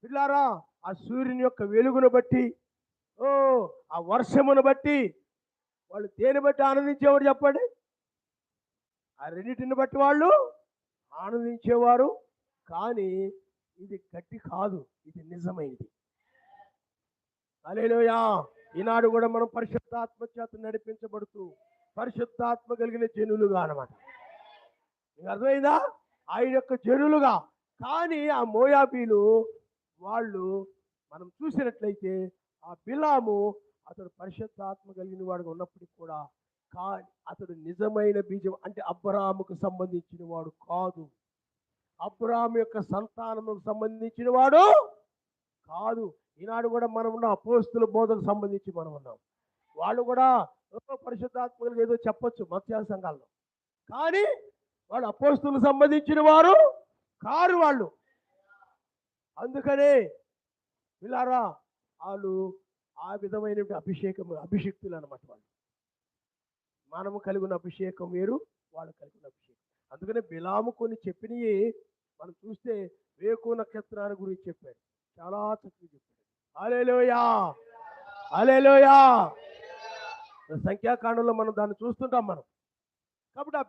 పిల్లారా ఆ సూర్యుని యొక్క వెలుగును బట్టి, ఆ వర్షమును బట్టి, వాళ్ళు దేని బట్టి ఆనందించేవారు చెప్పండి? ఆ రెండింటిని బట్టి వాళ్ళు ఆనందించేవారు. కానీ ఇది గట్టి కాదు, ఇది నిజమైనది. హల్లెలూయా. ఈనాడు కూడా మనం పరిశుద్ధాత్మ చేత నడిపించబడుతూ పరిశుద్ధాత్మ కలిగిన జనులుగా అన్నమాట. మీకు అర్థమైందా? ఆయన యొక్క జనులుగా. కానీ ఆ మోయాబీలు వాళ్ళు మనం చూసినట్లయితే, ఆ బిలాము అతడు పరిశుద్ధాత్మ కలిగిన వాడుగా ఉన్నప్పటికీ కూడా, కానీ అతడు నిజమైన బీజం, అంటే అబ్రాహాముకు సంబంధించిన వాడు కాదు, అబ్రాహాము యొక్క సంతానముకు సంబంధించిన వాడు కాదు. ఈనాడు కూడా మనం ఉన్న అపోస్తుల బోధకు సంబంధించి మనం ఉన్నాం. వాళ్ళు కూడా పరిశుద్ధాత్మకులకు ఏదో చెప్పొచ్చు మత్స్య సంఘాల్లో, కానీ వాళ్ళు అపోస్తులకు సంబంధించిన వారు కారు వాళ్ళు. అందుకనే పిల్లారా, వాళ్ళు ఆ విధమైన అభిషేక్తులు అనమాట. వాళ్ళు మనము కలిగిన అభిషేకం వేరు, వాళ్ళు కలిగిన అభిషేకం. అందుకనే బిలాము కొన్ని చెప్పినవి మనం చూస్తే వేకు నక్షత్రాన్ని గురించి చెప్పాడు, చాలా చక్కగా చెప్పాడు. హల్లెలూయా, హల్లెలూయా. సంఖ్యాకాండంలో మనం దాన్ని చూస్తుంటాం మనం. కాబట్టి ఆ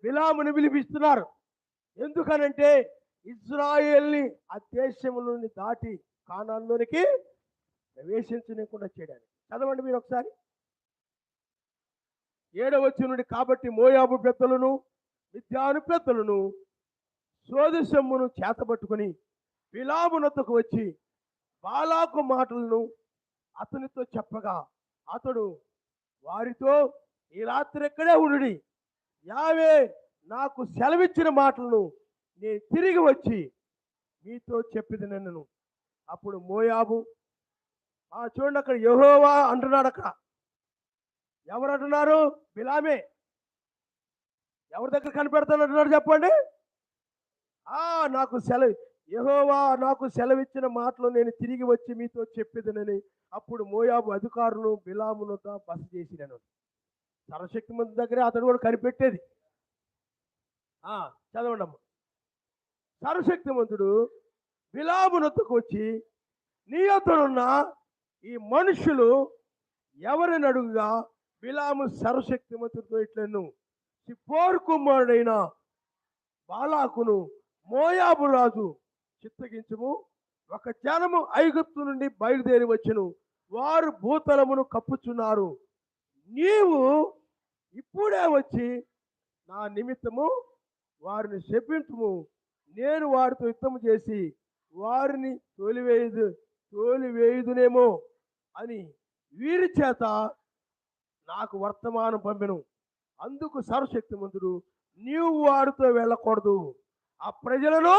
బిలాముని పిలిపిస్తున్నారు. ఎందుకనంటే ఇజ్రాయేల్ని ఆ దేశంలోని దాటి కానాన్లోనికి ప్రవేశించకుండా చేయడానికి. చదవండి మీరు ఒకసారి 7వ వచనం నుండి. కాబట్టి మోయాబు పెద్దలను, మిద్యాను పెద్దలను సోదెసొమ్మును చేతబట్టుకుని బిలామునొద్దకు వచ్చి బాలాకు మాటలను అతనితో చెప్పగా, అతడు వారితో, ఈ రాత్రి ఎక్కడే ఉండుడి, యావే నాకు సెలవిచ్చిన మాటలను నేను తిరిగి వచ్చి మీతో చెప్పింది నన్ను. అప్పుడు మోయాబు, చూడండి అక్కడ యెహోవా అంటున్నాడు. అక్కడ ఎవరు అంటున్నారు? బిలామే. ఎవరి దగ్గర కనిపెడతానంటున్నాడు చెప్పండి? యెహోవా నాకు సెలవిచ్చిన మాటలు నేను తిరిగి వచ్చి మీతో చెప్పేదనని. అప్పుడు మోయాబు అధికారులు బిలామునొద్ద బస చేసినను. సర్వశక్తిమంతుని దగ్గరే అతడు కూడా కనిపెట్టేది. చదవండి అమ్మ. సర్వశక్తిమంతుడు బిలామునొద్దకు వచ్చి, నీ యొద్దనున్న ఈ మనుషులు ఎవరిని అడుగుగా, బిలాము సర్వశక్తిమంతుడితో ఇట్లను, సిప్పోరు కుమారుడైన బాలాకును మోయాబు రాజు చిత్తగించుము. ఒక జనము ఐగుప్తు నుండి బయలుదేరి వచ్చును, వారు భూతలమును కప్పుచున్నారు. నీవు ఇప్పుడే వచ్చి నా నిమిత్తము వారిని శపించుము. నేను వారితో యుద్ధము చేసి వారిని తోలివేయుదునేమో అని వీరి చేత నాకు వర్తమానం పంపెను. అందుకు సర్వశక్తిమంతుడు, నీవు వారితో వెళ్ళకూడదు, ఆ ప్రజలను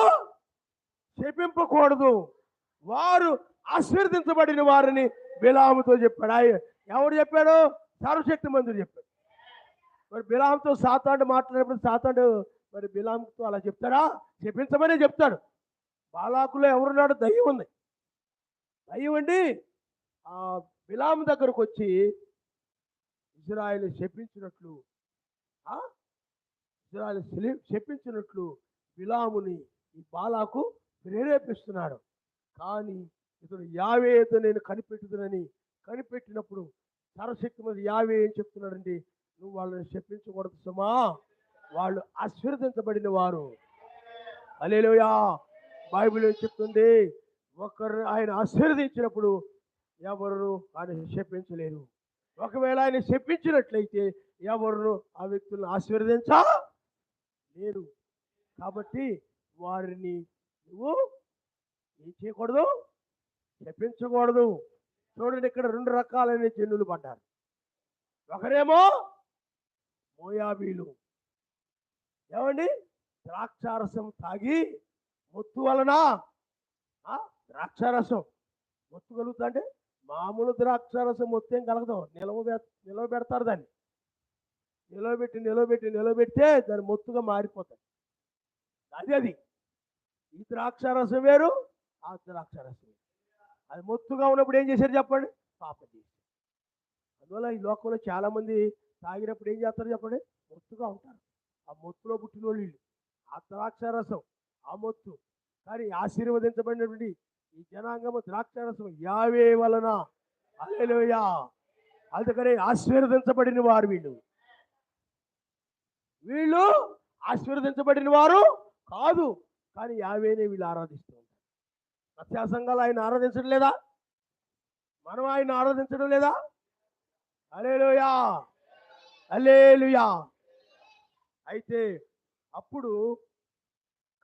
శపింపకూడదు, వారు ఆశీర్వదించబడిన వారిని బిలాముతో చెప్పాడు. ఎవడు చెప్పాడు? సర్వశక్తిమంతుడు చెప్పాడు. మరి బిలాముతో సాతాను మాట్లాడినప్పుడు సాతాను మరి బిలాముతో అలా చెప్తాడా? శపించమనే చెప్తాడు. బాలాకులో ఎవరున్నాడు? దయ్యం ఉంది. దయ్యం అండి ఆ బిలాము దగ్గరకు వచ్చి ఇజ్రాయేలు శపించినట్లు బిలాముని ఈ బాలాకు ప్రేరేపిస్తున్నాడు. కానీ ఇతడు యావేతో నేను కనిపెట్టినప్పుడు సర్వశక్తి మీద యావే ఏం చెప్తున్నాడండి? నువ్వు వాళ్ళని శపించకూడదు సుమా, వాళ్ళు ఆశీర్వదించబడిన వారు. హల్లెలూయా. బైబిల్ ఏం చెప్తుంది? ఒకరు ఆయన ఆశీర్వదించినప్పుడు ఎవరు ఆయన శపించలేరు. ఒకవేళ ఆయన శపించినట్లయితే ఎవరు ఆ వ్యక్తులను ఆశీర్వదించలేరు. కాబట్టి వారిని నువ్వు ఏం చేయకూడదు? శపించకూడదు. చూడండి, ఇక్కడ 2 రకాలైన జనులు పడ్డారు. ఒకరేమో మోయాబీలు. ఏమండి? ద్రాక్షారసం తాగి మొత్తు వలన ద్రాక్షారసం మొత్తు కలుగుతా అంటే మామూలు ద్రాక్షారసం మొత్తం కలగదు. నిలవబెడతారు దాన్ని. నిలవబెడితే దాన్ని మొత్తుగా మారిపోతాయి. అది ఈ ద్రాక్షారసం వేరు, ఆ ద్రాక్షారసం వేరు. అది మొత్తుగా ఉన్నప్పుడు ఏం చేశారు చెప్పండి? పాపం చేశారు. అందువల్ల ఈ లోకంలో చాలా మంది తాగినప్పుడు ఏం చేస్తారు చెప్పండి? మొత్తుగా ఉంటారు. ఆ మొత్తులో పుట్టిన వాళ్ళు ఆ ద్రాక్షారసం, ఆ మొత్తు. కానీ ఆశీర్వదించబడినటువంటి ఈ జనాంగము ద్రాక్షారసం యావే వలన. హల్లెలూయా. అందుకని ఆశీర్వదించబడిన వారు వీళ్ళు ఆశీర్వదించబడిన వారు కాదు. కానీ యావేనే వీళ్ళు ఆరాధిస్తూ ఉంటారు. సత్యాసంగాలు ఆయన ఆరాధించడం లేదా? మనం ఆయన ఆరాధించడం లేదా? హల్లెలూయా, హల్లెలూయా. అయితే అప్పుడు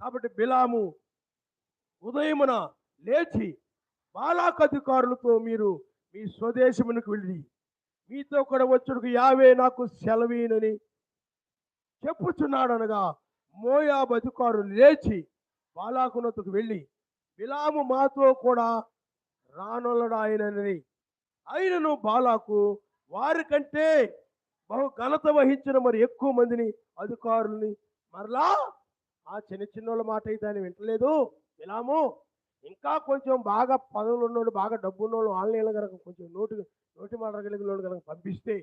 కాబట్టి బిలాము ఉదయమున లేచి బాలాకు అధికారులతో, మీరు మీ స్వదేశమునకు వెళ్ళి మీతో కూడా వచ్చుటకు యావే నాకు సెలవీనని చెప్పుచున్నాడు అనగా, మోయాబు అధికారులు లేచి బాలాకునొద్దకు వెళ్ళి, బిలాము మాతో కూడా రానొల్లడాయనని. అయినను బాలాకు వారికంటే బహు ఘనత వహించిన మరి ఎక్కువ మందిని అధికారుల్ని మరలా ఆ చిన్నోళ్ళ మాట అయితే ఆయన వింటలేదు. బిలాము ఇంకా కొంచెం బాగా పదవులు ఉన్నోడు, బాగా డబ్బు ఉన్నోళ్ళు, ఆన్లైన్లో కనుక కొంచెం నోటి మాట కలిగిన వాళ్ళు కనుక పంపిస్తే,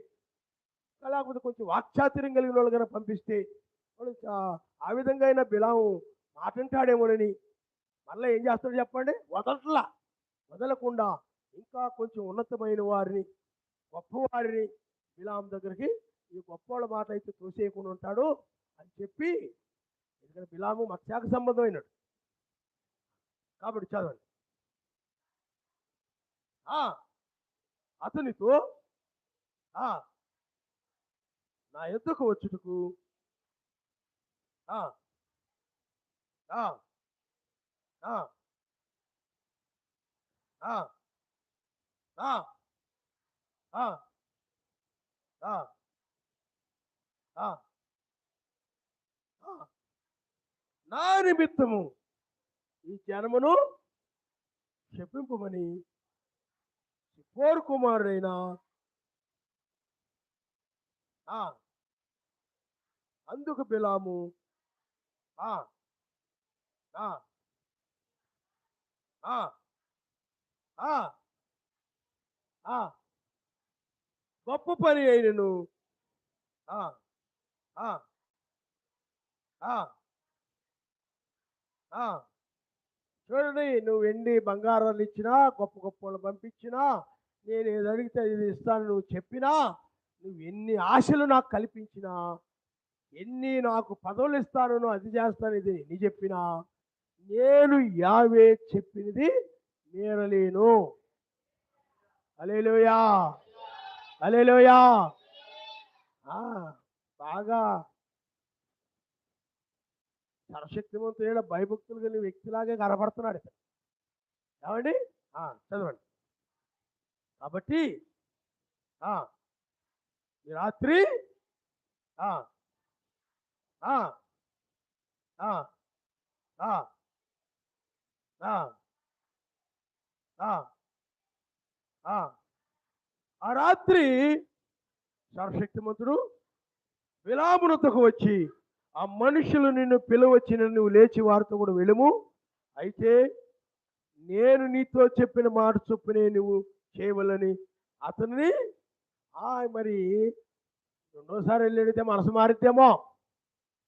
లేకపోతే కొంచెం వాక్చాతుర్యం కలిగిన వాళ్ళు కనుక పంపిస్తే వాళ్ళు ఆ విధంగా అయినా బిలాము మాట్లాడేమోనని మళ్ళీ ఏం చేస్తాడు చెప్పండి? వదలకుండా ఇంకా కొంచెం ఉన్నతమైన వారిని, గొప్పవారిని బిలాము దగ్గరికి, ఈ గొప్పవాళ్ళ మాట అయితే తోసేయకుండా ఉంటాడు అని చెప్పి, ఎందుకంటే బిలాము మత్స్యాకు సంబంధమైనడు కాబట్టి చదవండి. అతనితో నా ఎద్దుకు వచ్చుటకు నా నిమిత్తము ఈ జనమును శపింపమని సిప్పోరు కుమారుడైన అందుకు బిలాము గొప్ప పని అయినను ఆ, చూడండి, నువ్వు వెండి బంగారాలు ఇచ్చినా, గొప్ప గొప్ప వాళ్ళు పంపించినా, నేను ఏది అడిగితే ఇది ఇస్తాను నువ్వు చెప్పినా, నువ్వు ఎన్ని ఆశలు నాకు కల్పించినా, ఎన్ని నాకు పదవులు ఇస్తాను నువ్వు అది చేస్తాను ఇది నీ చెప్పినా, నేను యావే చెప్పినది మీరలేను. హల్లెలూయా, హల్లెలూయా. ఆ, బాగా సర్వశక్తివంతుడైన భయభక్తులు కలిగిన వ్యక్తిలాగే కనపడుతున్నాడు ఇక్కడ. ఏమండి? చదవండి. కాబట్టి ఆ, ఈ రాత్రి ఆ, ఆ, ఆ, ఆ, ఆ, ఆ, ఆ, ఆ రాత్రి సర్వశక్తిమంతుడు విలామునొద్దకు వచ్చి, ఆ మనుషులు నిన్ను పిలవచ్చిన నువ్వు లేచి వారితో కూడా వెళ్ళుము. అయితే నేను నీతో చెప్పిన మాట చొప్పునే నువ్వు చేయవలని అతన్ని మరి రెండోసారి వెళ్ళి అడిగితే మనసు మారిద్దేమో.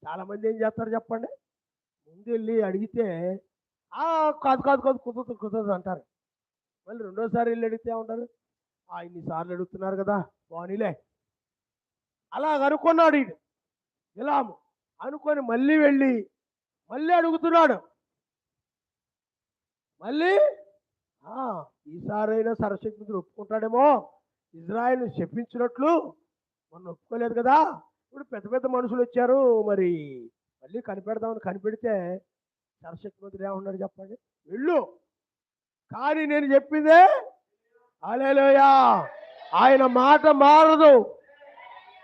చాలా మంది ఏం చేస్తారు చెప్పండి, ముందు వెళ్ళి అడిగితే కాదు కాదు కాదు కుదరదు కుదరదు అంటారు. మళ్ళీ రెండోసారి వెళ్ళి అడిగితే ఏమంటారు, ఇన్నిసార్లు అడుగుతున్నారు కదా పోనీలే. అలా అనుకున్నాడు ఈడు ఇలాము. అనుకొని మళ్ళీ వెళ్ళి మళ్ళీ అడుగుతున్నాడు. మళ్ళీ ఈసారైనా సర్వశక్తిమంతుడు ఒప్పుకుంటాడేమో, ఇజ్రాయెల్ చెప్పించినట్లు మొన్న ఒప్పుకోలేదు కదా, ఇప్పుడు పెద్ద పెద్ద మనుషులు వచ్చారు, మరి మళ్ళీ కనిపెడదామని కనిపెడితే సర్వశక్తిమంతుడు ఏమన్నాడు చెప్పండి, వెళ్ళు, కానీ నేను చెప్పిందే హల్లెలూయా. ఆయన మాట మారదు.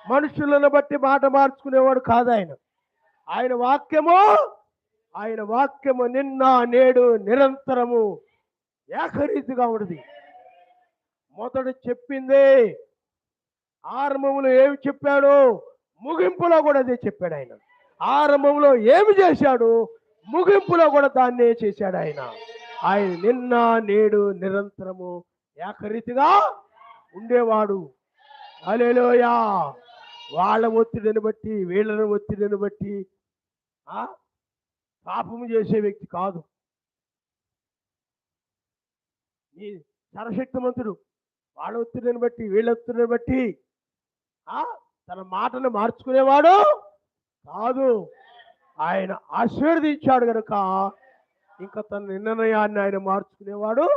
మనుషులను బట్టి మాట మార్చుకునేవాడు కాదు ఆయన. ఆయన వాక్యము నిన్న నేడు నిరంతరము ఏకరీతిగా ఉన్నది. మొదట చెప్పింది ఆరంభంలో ఏమి చెప్పాడు, ముగింపులో కూడా అదే చెప్పాడు ఆయన. ఆరంభంలో ఏమి చేశాడు, ముగింపులో కూడా దాన్నే చేశాడు ఆయన. ఆయన నిన్న నేడు నిరంతరము ఏకరీతిగా ఉండేవాడు. హల్లెలూయా. వాళ్ళ ఒత్తిడిని బట్టి వీళ్ళని ఒత్తిడిని బట్టి పాపము చేసే వ్యక్తి కాదు. ఈ సర్వశక్తిమంతుడు వాళ్ళ ఒత్తిడిని బట్టి వీళ్ళ ఒత్తిడిని బట్టి తన మాటను మార్చుకునేవాడు కాదు. ఆయన ఆశీర్వదించాడు కనుక ఇంకా తన నిర్ణయాన్ని ఆయన మార్చుకునేవాడు.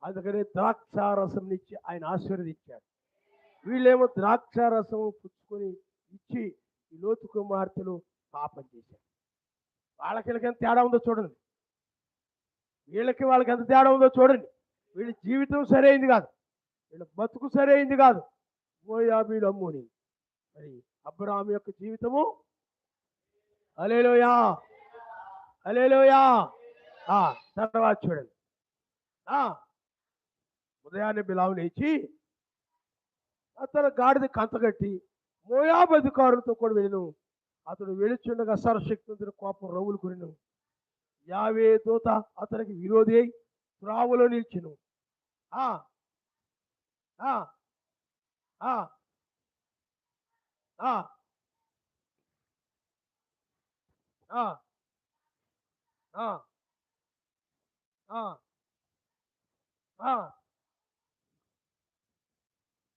అందుకని ద్రాక్షారసం ఇచ్చి ఆయన ఆశీర్వదించాడు. వీళ్ళేమో ద్రాక్షారసం పుచ్చుకొని ఇచ్చి ఈ లోతు కుమార్తెలు పాపం చేశారు. వాళ్ళకి ఎంత తేడా ఉందో చూడండి, వాళ్ళకి ఎంత తేడా ఉందో చూడండి. వీళ్ళ జీవితం సరైంది కాదు, వీళ్ళ బతుకు సరైంది కాదు. మోయాబీలు అమ్మోని, మరి అబ్రాహాము యొక్క జీవితము హల్లెలూయా, హల్లెలూయా. తర్వాత చూడండి, ఉదయాన్నే బిలాము లేచి అతను గాడిద కంతగట్టి మోయాబు అధికారులతో కూడా వెళ్ళను. అతడు వెళుచుండగా సర్వశక్తివంతుని కోపం రవ్వులు కొనిను. యావే దూత అతనికి విరోధి అయి త్రావులో నిలిచెను.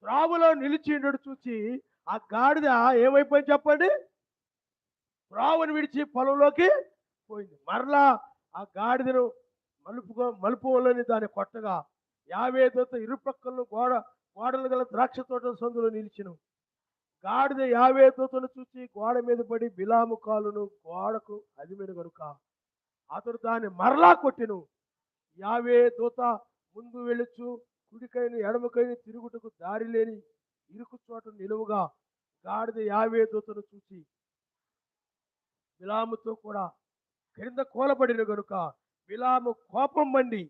త్రావులో నిలిచిండు చూసి ఆ గాడిద ఏమైపోయింది చెప్పండి, త్రావును విడిచి పొలంలోకి పోయింది. మరలా ఆ గాడిదను మలుపులని దాన్ని కొట్టగా యావే దూత ఇరుపక్కలను గోడలు గల ద్రాక్ష తోట సందులో నిలిచెను. గాడిద యావే దూతను చూసి గోడ మీద పడి బిలాము కాలును గోడకు అదిమిన గనుక అతడు దాన్ని మరలా కొట్టెను. యావే దూత ముందు వెళ్ళొచ్చు కుడికైన ఎడమకైన తిరుగుటకు దారి లేని ఇరుకు చోట నిలువుగా గాడిద యావే దూతను చూసి బిలాముతో కూడా క్రింద కూలబడిన గనుక బిలాము కోపం మండి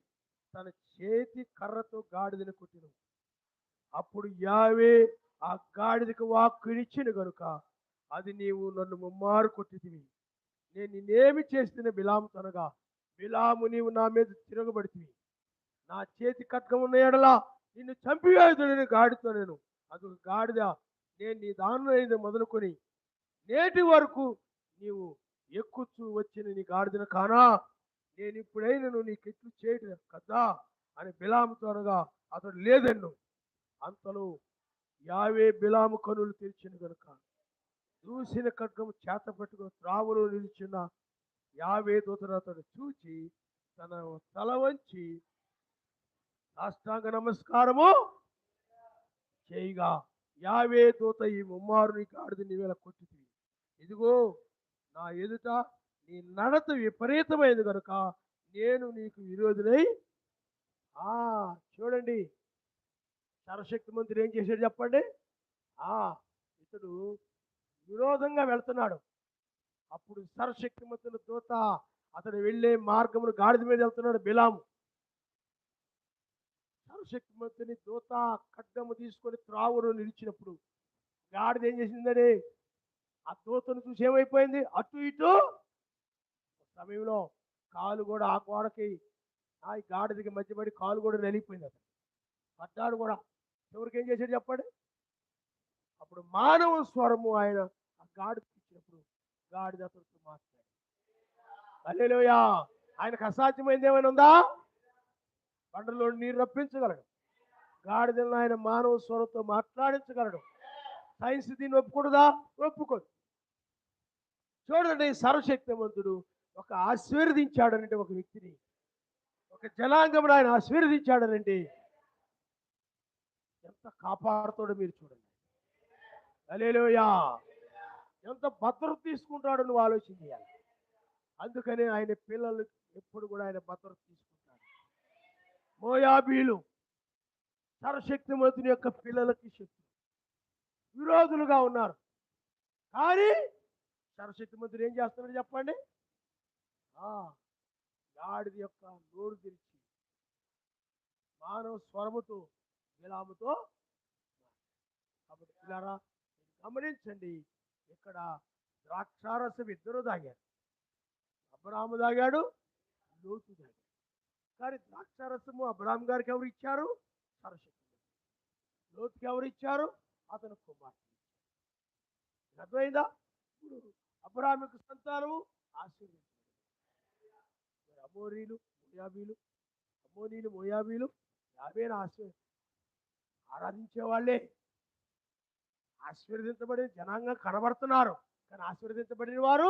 తన చేతి కర్రతో గాడిదను కొట్టిను. అప్పుడు యావే ఆ గాడిదకు వాక్కునిచ్చిన గనుక అది నీవు నన్ను ముమ్మారు కొట్టితివి, నేను నిన్నేమి చేస్తున్న బిలాము తనగా, బిలాము నీవు నా మీద తిరగబడితివి, నా చేతి ఖడ్గం ఉన్న ఎడలా నిన్ను చంపివేయుదునని గాడితో నేను అది గాడిద నేను నీ దానిలో మొదలుకొని నేటి వరకు నీవు ఎక్కుచ్చు వచ్చిన నీ గాడిదన కానా, నేను ఇప్పుడైనా నువ్వు నీకు ఎట్లు చేయటం కదా అని బిలాముతో అనగా అతడు లేదన్ను. అంతలో యావే బిలాము కనులు తెరిచిన గనుక చూసిన ఖడ్గము చేత పట్టుకుని త్రావులో నిలిచిన యావే దూతను అతడు చూచి తన తల వంచి సాష్టాంగ నమస్కారము చేయగా, యావే దూత ఈ ముమ్మారు నీ గాడిద నీవేళ కొట్టింది, ఇదిగో నా ఎదుట నీ నడత విపరీతమైంది కనుక నేను నీకు విరోధులై. చూడండి, సర్వశక్తి మంత్రి ఏం చేశాడు చెప్పండి. ఇతడు విరోధంగా వెళ్తున్నాడు. అప్పుడు సర్వశక్తి మంత్రి దూత అతడు వెళ్ళే మార్గమును గాడిద మీద వెళ్తున్నాడు బిలాము. సర్వశక్తి మంత్రిని దూత ఖడ్గము తీసుకొని త్రావును నిలిచినప్పుడు గాడిద ఏం చేసిందని ఆ దూతను చూసి ఏమైపోయింది, అటు ఇటు సమయంలో కాలు కూడా ఆ గోడకి ఆ గాడిదకి మధ్యపడి కాలు కూడా నలిగిపోయింది. అతను పడ్డాడు కూడా. ఎవరికి ఏం చేశాడు చెప్పండి. అప్పుడు మానవ స్వరము ఆయన ఆ గాడిద ఇచ్చినప్పుడు గాడిద అతనితో మాట్లాడు. హల్లెలూయా. ఆయనకు అసాధ్యమైంది ఏమైనా ఉందా? బండలో నీరు రప్పించగలడు. గాడిదలను ఆయన మానవ స్వరంతో మాట్లాడించగలడు. సైన్స్ దీన్ని ఒప్పుకూడదా? ఒప్పుకోదు. చూడండి, సర్వశక్తిమంతుడు ఒక ఆశీర్వదించాడనంటే ఒక వ్యక్తిని, ఒక జనాంగమును ఆయన ఆశీర్వదించాడనంటే ఎంత కాపాడుతాడో మీరు చూడండి. హల్లెలూయా. ఎంత భద్రత తీసుకుంటాడో నువ్వు ఆలోచన చేయాలి. అందుకనే ఆయన పిల్లలు ఎప్పుడు కూడా ఆయన భద్రత తీసుకుంటాడు. మోయాబీలు సర్వశక్తిమంతుని యొక్క పిల్లలకి శక్తి విరోధులుగా ఉన్నారు. కానీ సర్వశక్తిమంతుడు ఏం చేస్తున్నాడు చెప్పండి. గాడిద యొక్క నోరు తెరిచి మానవ స్వరముతో బిలాముతో. కాబట్టి పిల్లారా, గమనించండి, ఇక్కడ ద్రాక్షారసం ఇద్దరు తాగారు. అబ్రాహాము తాగాడు, లోతు తాగాడు. కానీ ద్రాక్షారసము అబ్రాహాం గారికి ఎవరు ఇచ్చారు? సర్వశక్తి. లోతుకి ఎవరు ఇచ్చారు? అతను కుమార్తె. అర్థమైందా? ఇప్పుడు అబ్రాహాముకు సంతానము ఆశీర్వదించారు. అమోరీలు మోయాబీలు యావేను ఆరాధించే వాళ్ళే. ఆశీర్వదించబడిన జనాంగం కనబడుతున్నారు, కానీ ఆశీర్వదించబడిన వారు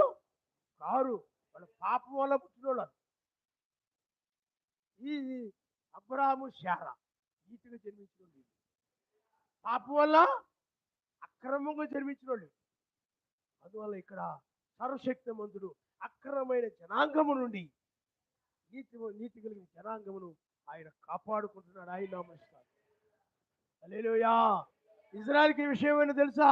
కారు. వాళ్ళ పాపం వల్ల పుట్టిన వాళ్ళు. ఈ అబ్రాహాము శారా నీతిగా జన్మించిన వాళ్ళు, పాపం వల్ల అక్రమంగా జన్మించిన వాళ్ళు. అందువల్ల ఇక్కడ సర్వశక్తిమంతుడు అక్రమమైన జనాంగము నుండి నీతి కలిగిన జనాంగమును ఆయన కాపాడుకుంటున్నాడు. ఆయన నామస్తారు. హల్లెలూయా. ఇజ్రాయెల్కి ఈ విషయం ఏమైనా తెలుసా?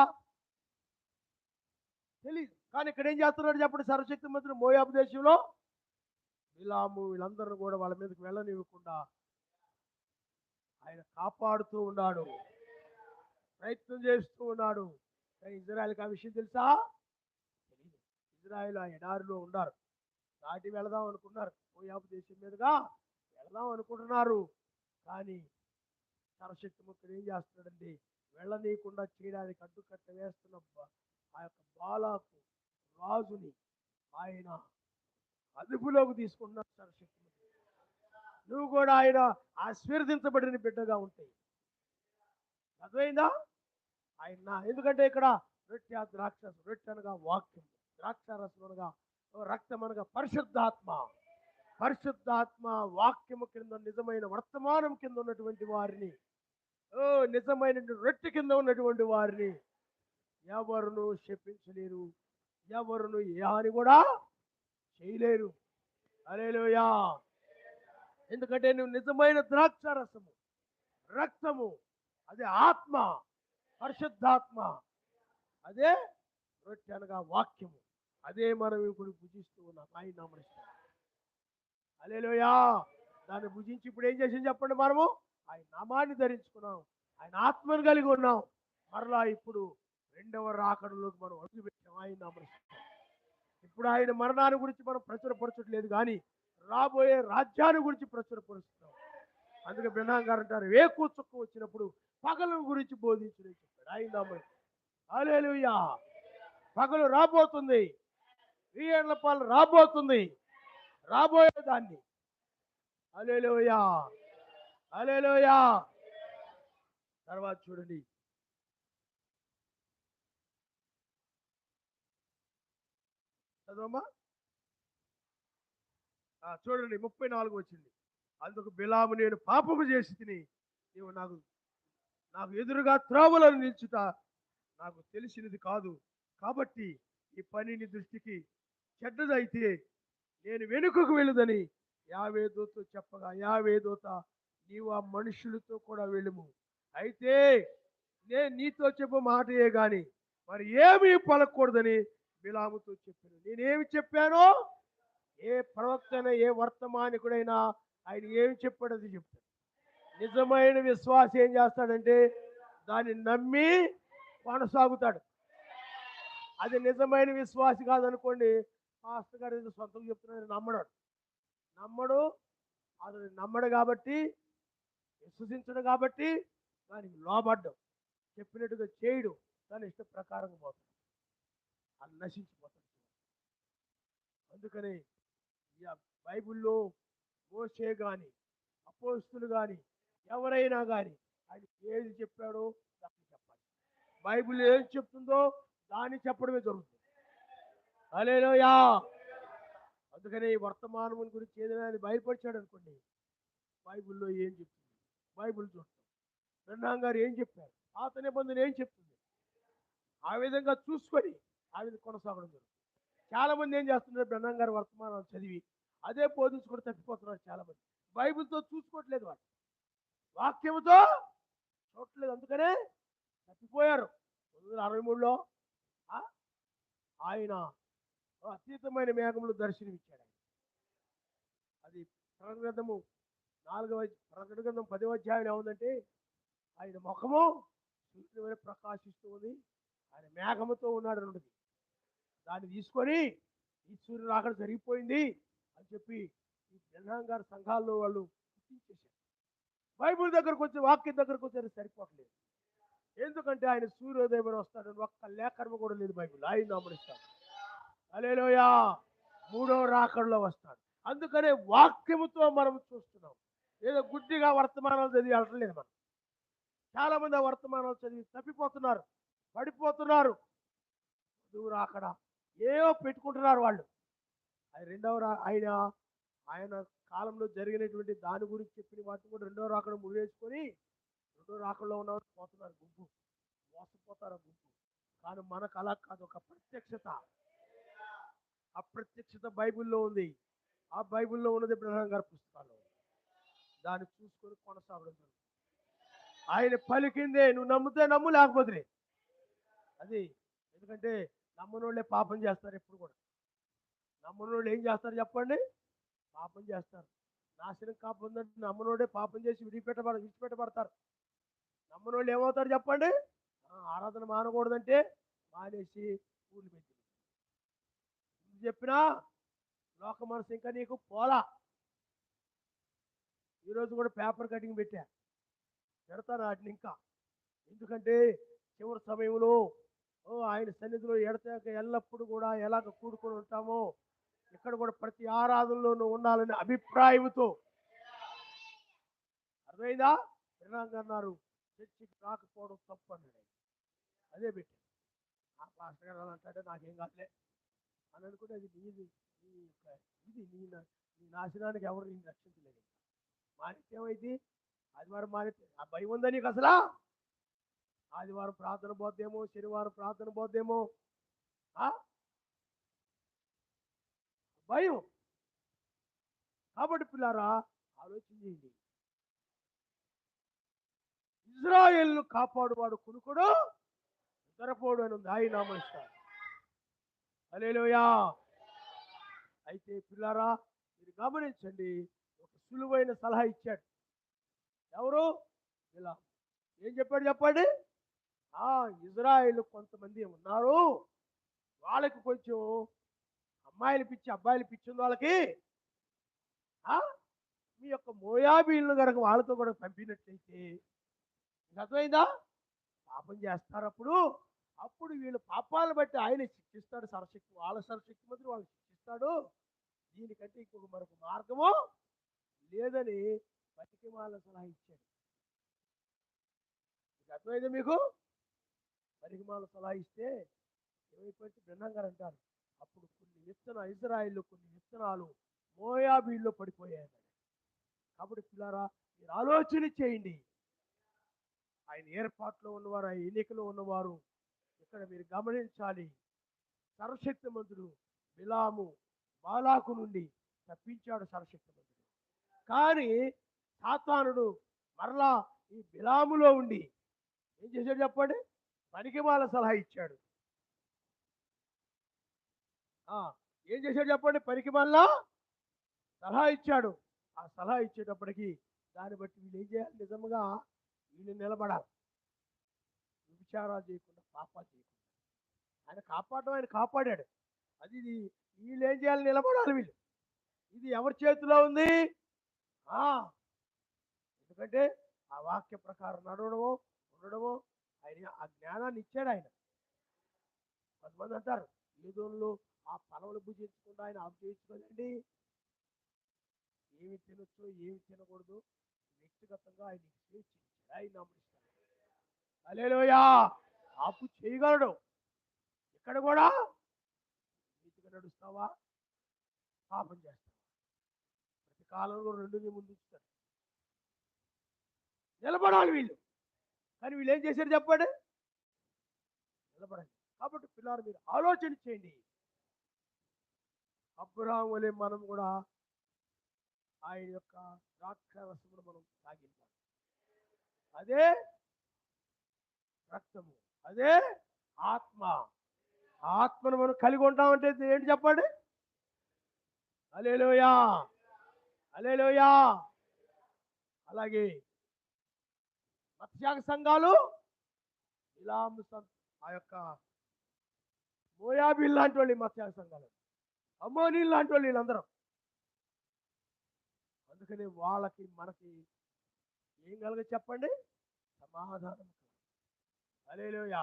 తెలియదు. కానీ ఇక్కడ ఏం చేస్తున్నాడు చెప్పండి. సర్వశక్తిమంతుడు మోయాబు దేశంలో బిలాము వీళ్ళందరూ కూడా వాళ్ళ మీదకి వెళ్ళనివ్వకుండా ఆయన కాపాడుతూ ఉన్నాడు, ప్రయత్నం చేస్తూ ఉన్నాడు. కానీ ఇజ్రాయెల్కి ఆ విషయం తెలుసా? తెలియదు. ఇజ్రాయెల్ ఆ ఎడారిలో ఉన్నారు. దాటి వెళదాం అనుకున్నారు, మోయాబు దేశం మీదుగా వెళదాం అనుకుంటున్నారు. కానీ సర్వశక్తిమంతుడు ఏం చేస్తున్నాడండి, వెళ్ళనీయకుండా చేయడానికి అడ్డుకట్ట వేస్తున్న ఆ యొక్క బాలాకు రాజుని ఆయన అదుపులోకి తీసుకుంటున్నాడు. సర్వశక్తిమంతుడు, నువ్వు కూడా ఆయన ఆశీర్వదించబడిన బిడ్డగా ఉంటాయి. అర్థమైందా? ఆయన ఎందుకంటే ఇక్కడ రొట్టె ద్రాక్ష, రొట్టె అనగా వాక్యం, ద్రాక్షారసం అనగా రక్తం అనగా పరిశుద్ధాత్మ. పరిశుద్ధాత్మ వాక్యము కింద నిజమైన వర్తమానం కింద ఉన్నటువంటి వారిని, నిజమైన రొట్టె కింద ఉన్నటువంటి వారిని ఎవరును శపించలేరు, ఎవరును ఏ హాని కూడా చేయలేరు. హల్లెలూయా. ఎందుకంటే నువ్వు నిజమైన ద్రాక్షారసము, రక్తము, అదే ఆత్మ, పరిశుద్ధాత్మ, అదే రొట్టె అనగా వాక్యము, అదే మనం ఇప్పుడు భుజిస్తూ ఉన్నాం. ఆయన నామమున. హల్లెలూయా. దాన్ని భుజించి ఇప్పుడు ఏం చేసింది చెప్పండి. మనము ఆయన నామాన్ని ధరించుకున్నాం, ఆయన ఆత్మను కలిగి ఉన్నాం. మరలా ఇప్పుడు రెండవ రాకడలోకి మనం అడుగు పెట్టాం. ఆయన నామమున. ఇప్పుడు ఆయన మరణాన్ని గురించి మనం ప్రచురపరచట్లేదు, కానీ రాబోయే రాజ్యాన్ని గురించి ప్రచురపరుస్తున్నాం. అందుకే బ్రహ్మాం గారు అంటారు, వేకుచుక్క వచ్చినప్పుడు పగలు గురించి బోధించుని చెప్పాడు. ఆయన నామమున. హల్లెలూయా. పగలు రాబోతుంది. వెయ్యేళ్ల పాలన రాబోతుంది, రాబోయే దాన్ని. హల్లెలూయా, హల్లెలూయా. తర్వాత చూడండి, చదవమ్మా. చూడండి 34 వచ్చింది. అందుకు బిలాము, నేను పాపము చేసి తిని, నీవు నాకు నాకు ఎదురుగా త్రోవలను నిల్చుట నాకు తెలిసినది కాదు. కాబట్టి ఈ పని నీ దృష్టికి చెడ్డదైతే నేను వెనుకకు వెళ్ళదని యావే దూత చెప్పగా, యావే దూత, నీవు ఆ మనుషులతో కూడా వెళ్ళుము. అయితే నేను నీతో చెప్పు మాటయే గాని మరి ఏమీ పలకూడదని బిలాముతో చెప్పాను. నేనేమి చెప్పానో, ఏ ప్రవక్తైనా ఏ వర్తమానికుడైనా ఆయన ఏమి చెప్పాడో అది చెప్తాడు. నిజమైన విశ్వాసం ఏం చేస్తాడంటే దాన్ని నమ్మి కొనసాగుతాడు. అది నిజమైన విశ్వాసి కాదనుకోండి, పాస్టర్ గారు ఏదో సొంతం చెప్తున్నాడు నమ్మడు. అది నమ్మడు కాబట్టి, విశ్వసించడు కాబట్టి దానికి లోబడ్డం, చెప్పినట్టుగా చేయడు, దాని ఇష్ట ప్రకారంగా పోతాడు, అది నశించిపోతాడు. అందుకని బైబిల్లో మోషే కానీ అపోస్తులు కానీ ఎవరైనా కానీ ఆయన ఏది చెప్పాడో దాన్ని చెప్పాలి. బైబిల్ ఏం చెప్తుందో దాన్ని చెప్పడమే జరుగుతుంది. హల్లెలూయా. అందుకని వర్తమానం గురించి ఏదైనా బయలుపరిచాడు అనుకోండి, బైబిల్లో ఏం చెప్తుంది, బైబిల్ చూస్తాం. బ్రహ్నాం గారు ఏం చెప్పారు, పాత నిబంధన ఏం చెప్తుంది, ఆ విధంగా చూసుకొని ఆ విధంగా కొనసాగడం జరుగుతుంది. చాలా మంది ఏం చేస్తున్నారు, బ్రహ్నాం గారు వర్తమానాలు చదివి అదే బోధించుకుంటూ తప్పిపోతున్నారు. చాలా మంది బైబిల్తో చూసుకోవట్లేదు, వాళ్ళు వాక్యముతో చూడట్లేదు, అందుకనే తప్పిపోయారు. 1963లో ఆయన అతీతమైన మేఘములు దర్శనమిచ్చాడు. అది ప్రకటన గ్రంథము 10వ అధ్యాయం ఏముందంటే, ఆయన ముఖము సూర్యుని ప్రకాశిస్తూ ఉంది, ఆయన మేఘముతో ఉన్నాడు అన్నది. దాన్ని తీసుకొని ఈ సూర్యుడు రాకడ జరిగిపోయింది అని చెప్పి ఈ బ్రహ్నాం గారి సంఘాల్లో వాళ్ళు గుర్తించేశారు. బైబిల్ దగ్గరకు వచ్చి, వాక్యం దగ్గరకు వచ్చి సరిపోవట్లేదు. ఎందుకంటే ఆయన సూర్యోదయం వస్తాడని ఒక్క లేఖనం కూడా లేదు బైబిల్. ఆయన నమ్మనిస్తాడు. హల్లెలూయా. 3వ రాకడలో వస్తాడు. అందుకనే వాక్యముతో మనం చూస్తున్నాం. ఏదో గుడ్డిగా వర్తమానాలు చదివి వెళ్ళట్లేదు మనం. చాలా మంది ఆ వర్తమానాలు చదివి తప్పిపోతున్నారు, పడిపోతున్నారు. నువ్వు రాకడ ఏవో పెట్టుకుంటున్నారు వాళ్ళు. ఆయన కాలంలో జరిగినటువంటి దాని గురించి చెప్పిన వాటిని కూడా రెండవ రాకడ ముడివేసుకొని రెండో రాకడలో ఉన్న పోతున్నారు గుంపు, మోసపోతారు గుంపు. కానీ మనకు అలా కాదు, ఒక ప్రత్యక్షత. అప్రత్యక్షత బైబిల్లో ఉంది. ఆ బైబిల్లో ఉన్నది బ్రహ్మాం గారి పుస్తకాల్లో. దాన్ని చూసుకొని కొనసాగడం జరుగుతుంది. ఆయన పలికిందే నువ్వు నమ్మితే నమ్ము, లేకపోతే అది. ఎందుకంటే నమ్మనోళ్ళే పాపం చేస్తారు ఎప్పుడు కూడా. నమ్మనోళ్ళు ఏం చేస్తారు చెప్పండి, పాపం చేస్తారు. నాశనం కాకపోతే నమ్మనోడే పాపం చేసి విడిచిపెట్టబడతారు. నమ్మనోళ్ళు ఏమవుతారు చెప్పండి, ఆరాధన మానకూడదంటే మానేసి ఊళ్ళు పెట్టి చెప్పినా లోక మనసు ఇంకా నీకు పోలా. ఈరోజు కూడా పేపర్ కటింగ్ పెడతారు వాటిని ఇంకా. ఎందుకంటే చివరి సమయంలో ఆయన సన్నిధిలో ఎడతాక ఎల్లప్పుడూ కూడా ఎలాగ కూడుకొని ఉంటామో ఇక్కడ కూడా ప్రతి ఆరాధనలోనూ ఉండాలనే అభిప్రాయంతో. అర్థమైందా? అన్నారు చర్చికి రాకపోవడం తప్పు అన్నాడు. అదే పెట్టి ఆ పాస్టర్ గారు అంటాడే నాకేం కాదులే అని అనుకుంటే అది నీది, నీ నాశనానికి ఎవరు నేను రక్షించలేదు. మానేస్తే ఏమైంది? ఆదివారం మానేస్తే ఆ భయం ఉందా నీకు అసలా? ఆదివారం ప్రార్థన పోద్దేమో, శనివారం ప్రార్థన పోద్దేమో, భయం. కాబట్టి పిల్లారా ఆలోచన చేయండి. ఇజ్రాయేల్ను కాపాడువాడు కునుకుడు నిద్రపోడు అని ఉంది. ఆయన నామనిస్తారు. హల్లెలూయా. అయితే పిల్లారా మీరు గమనించండి, ఒక సులువైన సలహా ఇచ్చాడు. ఎవరు? ఇలా ఏం చెప్పాడు చెప్పండి? ఇజ్రాయేల్ కొంతమంది ఉన్నారు, వాళ్ళకి కొంచెం అమ్మాయిలు పిచ్చి అబ్బాయిలు పిచ్చి ఉంది వాళ్ళకి. మీ యొక్క మోయాబీలను కనుక వాళ్ళతో కూడా పంపినట్లయితే అర్థమైందా? పాపం చేస్తారు. అప్పుడు అప్పుడు వీళ్ళు పాపాలను బట్టి ఆయన శిక్షిస్తాడు. సర్వశక్తి వాళ్ళ సర్వశక్తి మంత్రి వాళ్ళు శిక్షిస్తాడు. దీనికంటే ఇంకొక మరొక మార్గము లేదని బతికి వాళ్ళ సలహా ఇచ్చాడు. ఇది అర్థమైంది మీకు? బతికి వాళ్ళ సలహా ఇస్తే ఏమైపోయింది? భిన్నంగా అంటారు. అప్పుడు ఇజ్రాయిల్లో కొన్ని విత్తనాలు మోయాబీల్లో పడిపోయాయి. కాబట్టి పిల్లారా, మీరు ఆలోచన చేయండి. ఆయన ఏర్పాట్లో ఉన్నవారు, ఆయన ఎన్నికలో ఉన్నవారు ఇక్కడ మీరు గమనించాలి. సర్వశక్తిమంతుడు బిలాము బాలాకు నుండి తప్పించాడు సర్వశక్తిమంతుడు. కానీ సాతానుడు మరలా ఈ బిలాములో ఉండి ఏం చేశాడు చెప్పండి? పనికిమాల సలహా ఇచ్చాడు. ఏం చేశాడు చెప్పండి? పనికిమాల సలహా ఇచ్చాడు. ఆ సలహా ఇచ్చేటప్పటికి దాన్ని బట్టి వీళ్ళు ఏం చేయాలి? నిజంగా వీళ్ళు నిలబడాలి. విచారాలు చేయకుండా, పాపాలు చేయకుండా. ఆయన కాపాడడం ఆయన కాపాడాడు. అది వీళ్ళు ఏం చేయాలి? నిలబడాలి వీళ్ళు. ఇది ఎవరి చేతిలో ఉంది? ఎందుకంటే ఆ వాక్య ప్రకారం నడవడమో ఉండడమో ఆయన ఆ జ్ఞానాన్ని ఇచ్చాడు. ఆయన కొంతమంది అంటారు ఏదోళ్ళు ఆ పలవలు భుజించకుండా ఆయన ఆఫ్ చేయించుకోదండి. ఏమి తినొచ్చో ఏమి తినకూడదు వ్యక్తిగతంగా ఆయన స్వేచ్ఛ ఇచ్చాడు. ఆయన నమ్ముతాడు. హల్లెలూయా. ఆపు చేయగలడు. ఇక్కడ కూడా నీతిగా నడుస్తావా, పాపం చేస్తావా? ప్రతి కాలంలో రెండుని ముందు ఉంచుతాడు. నిలబడాలి వీళ్ళు. కానీ వీళ్ళు ఏం చేశారు చెప్పండి? నిలబడండి. కాబట్టి పిల్లలు మీరు ఆలోచన చేయండి. అబ్రహాము వలె మనం కూడా ఆయన యొక్క ద్రాక్షారసమును మనం తాగించాలి. అదే రక్తము, అదే ఆత్మ. ఆత్మను మనం కలిగి ఉంటామంటే ఏంటి చెప్పండి? హల్లెలూయా, హల్లెలూయా. అలాగే మత్స్యాగ సంఘాలు ఇలా ఆ యొక్క మోయాబీల్ లాంటి వాళ్ళు మత్స్యాగ సంఘాలు, అమ్మోనీలు లాంటి వాళ్ళు వీళ్ళందరూ. అందుకని వాళ్ళకి మనకి ఏం కలగ చెప్పండి? సమాధానం. హల్లెలూయా.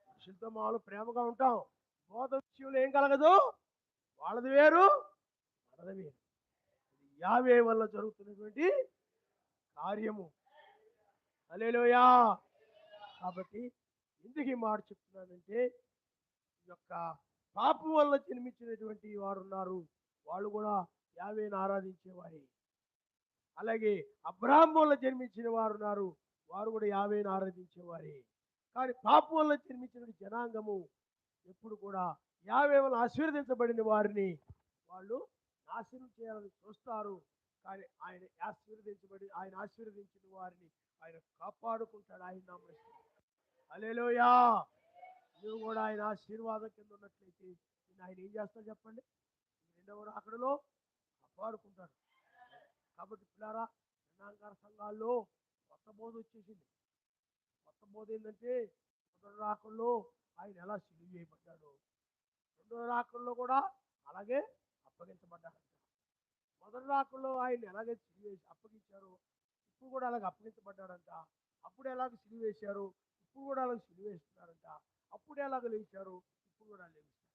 మనుషులతో మామూలు ప్రేమగా ఉంటాం. బోధ విషయంలో ఏం కలగదు? వాళ్ళది వేరు, మనది వేరు. యావే వల్ల జరుగుతున్నటువంటి కార్యము. హల్లెలూయా. కాబట్టి ఎందుకు ఈ మాట చెప్తున్నానంటే, ఈ యొక్క పాపం వల్ల జన్మించినటువంటి వారు ఉన్నారు, వాళ్ళు కూడా యావేను ఆరాధించేవారే. అలాగే అబ్రాహాము వల్ల జన్మించిన వారు ఉన్నారు, వారు కూడా యావేను ఆరాధించేవారే. కానీ పాపం వల్ల జన్మించిన జనాంగము ఎప్పుడు కూడా యావే వల్ల ఆశీర్వదించబడిన వారిని వాళ్ళు నాశనం చేయాలని చూస్తారు. కానీ ఆయన ఆశీర్వదించిన వారిని ఆయన కాపాడుకుంటాడు. ఆయన నామమున. హల్లెలూయా. నువ్వు కూడా ఆయన ఆశీర్వాదం కింద ఉన్నట్లయితే ఆయన ఏం చేస్తాడు చెప్పండి? రెండవ రాకడలో కాపాడుకుంటాడు. కాబట్టి పిల్లారా, జ్ఞానకార సంఘాల్లో కొత్త బోధ వచ్చేసింది. కొత్త బోధ ఏంటంటే, మొదటి రాకడలో ఆయన ఎలా సిలువ చేయబడ్డాడు, రెండో రాకడలో కూడా అలాగే అప్పగించబడ్డాడు. మొదటి రాకడలో ఆయన ఎలాగే సిలువ వేసి అప్పగించారు, ఇప్పుడు కూడా అలాగే అప్పగించబడ్డాడంట. అప్పుడు ఎలాగ సిలువ వేశారు, ఇప్పుడు కూడా అలాగే సిలువ వేస్తున్నారంట. అప్పుడు ఎలాగ లేచారు, ఇప్పుడు కూడా లేస్తారు.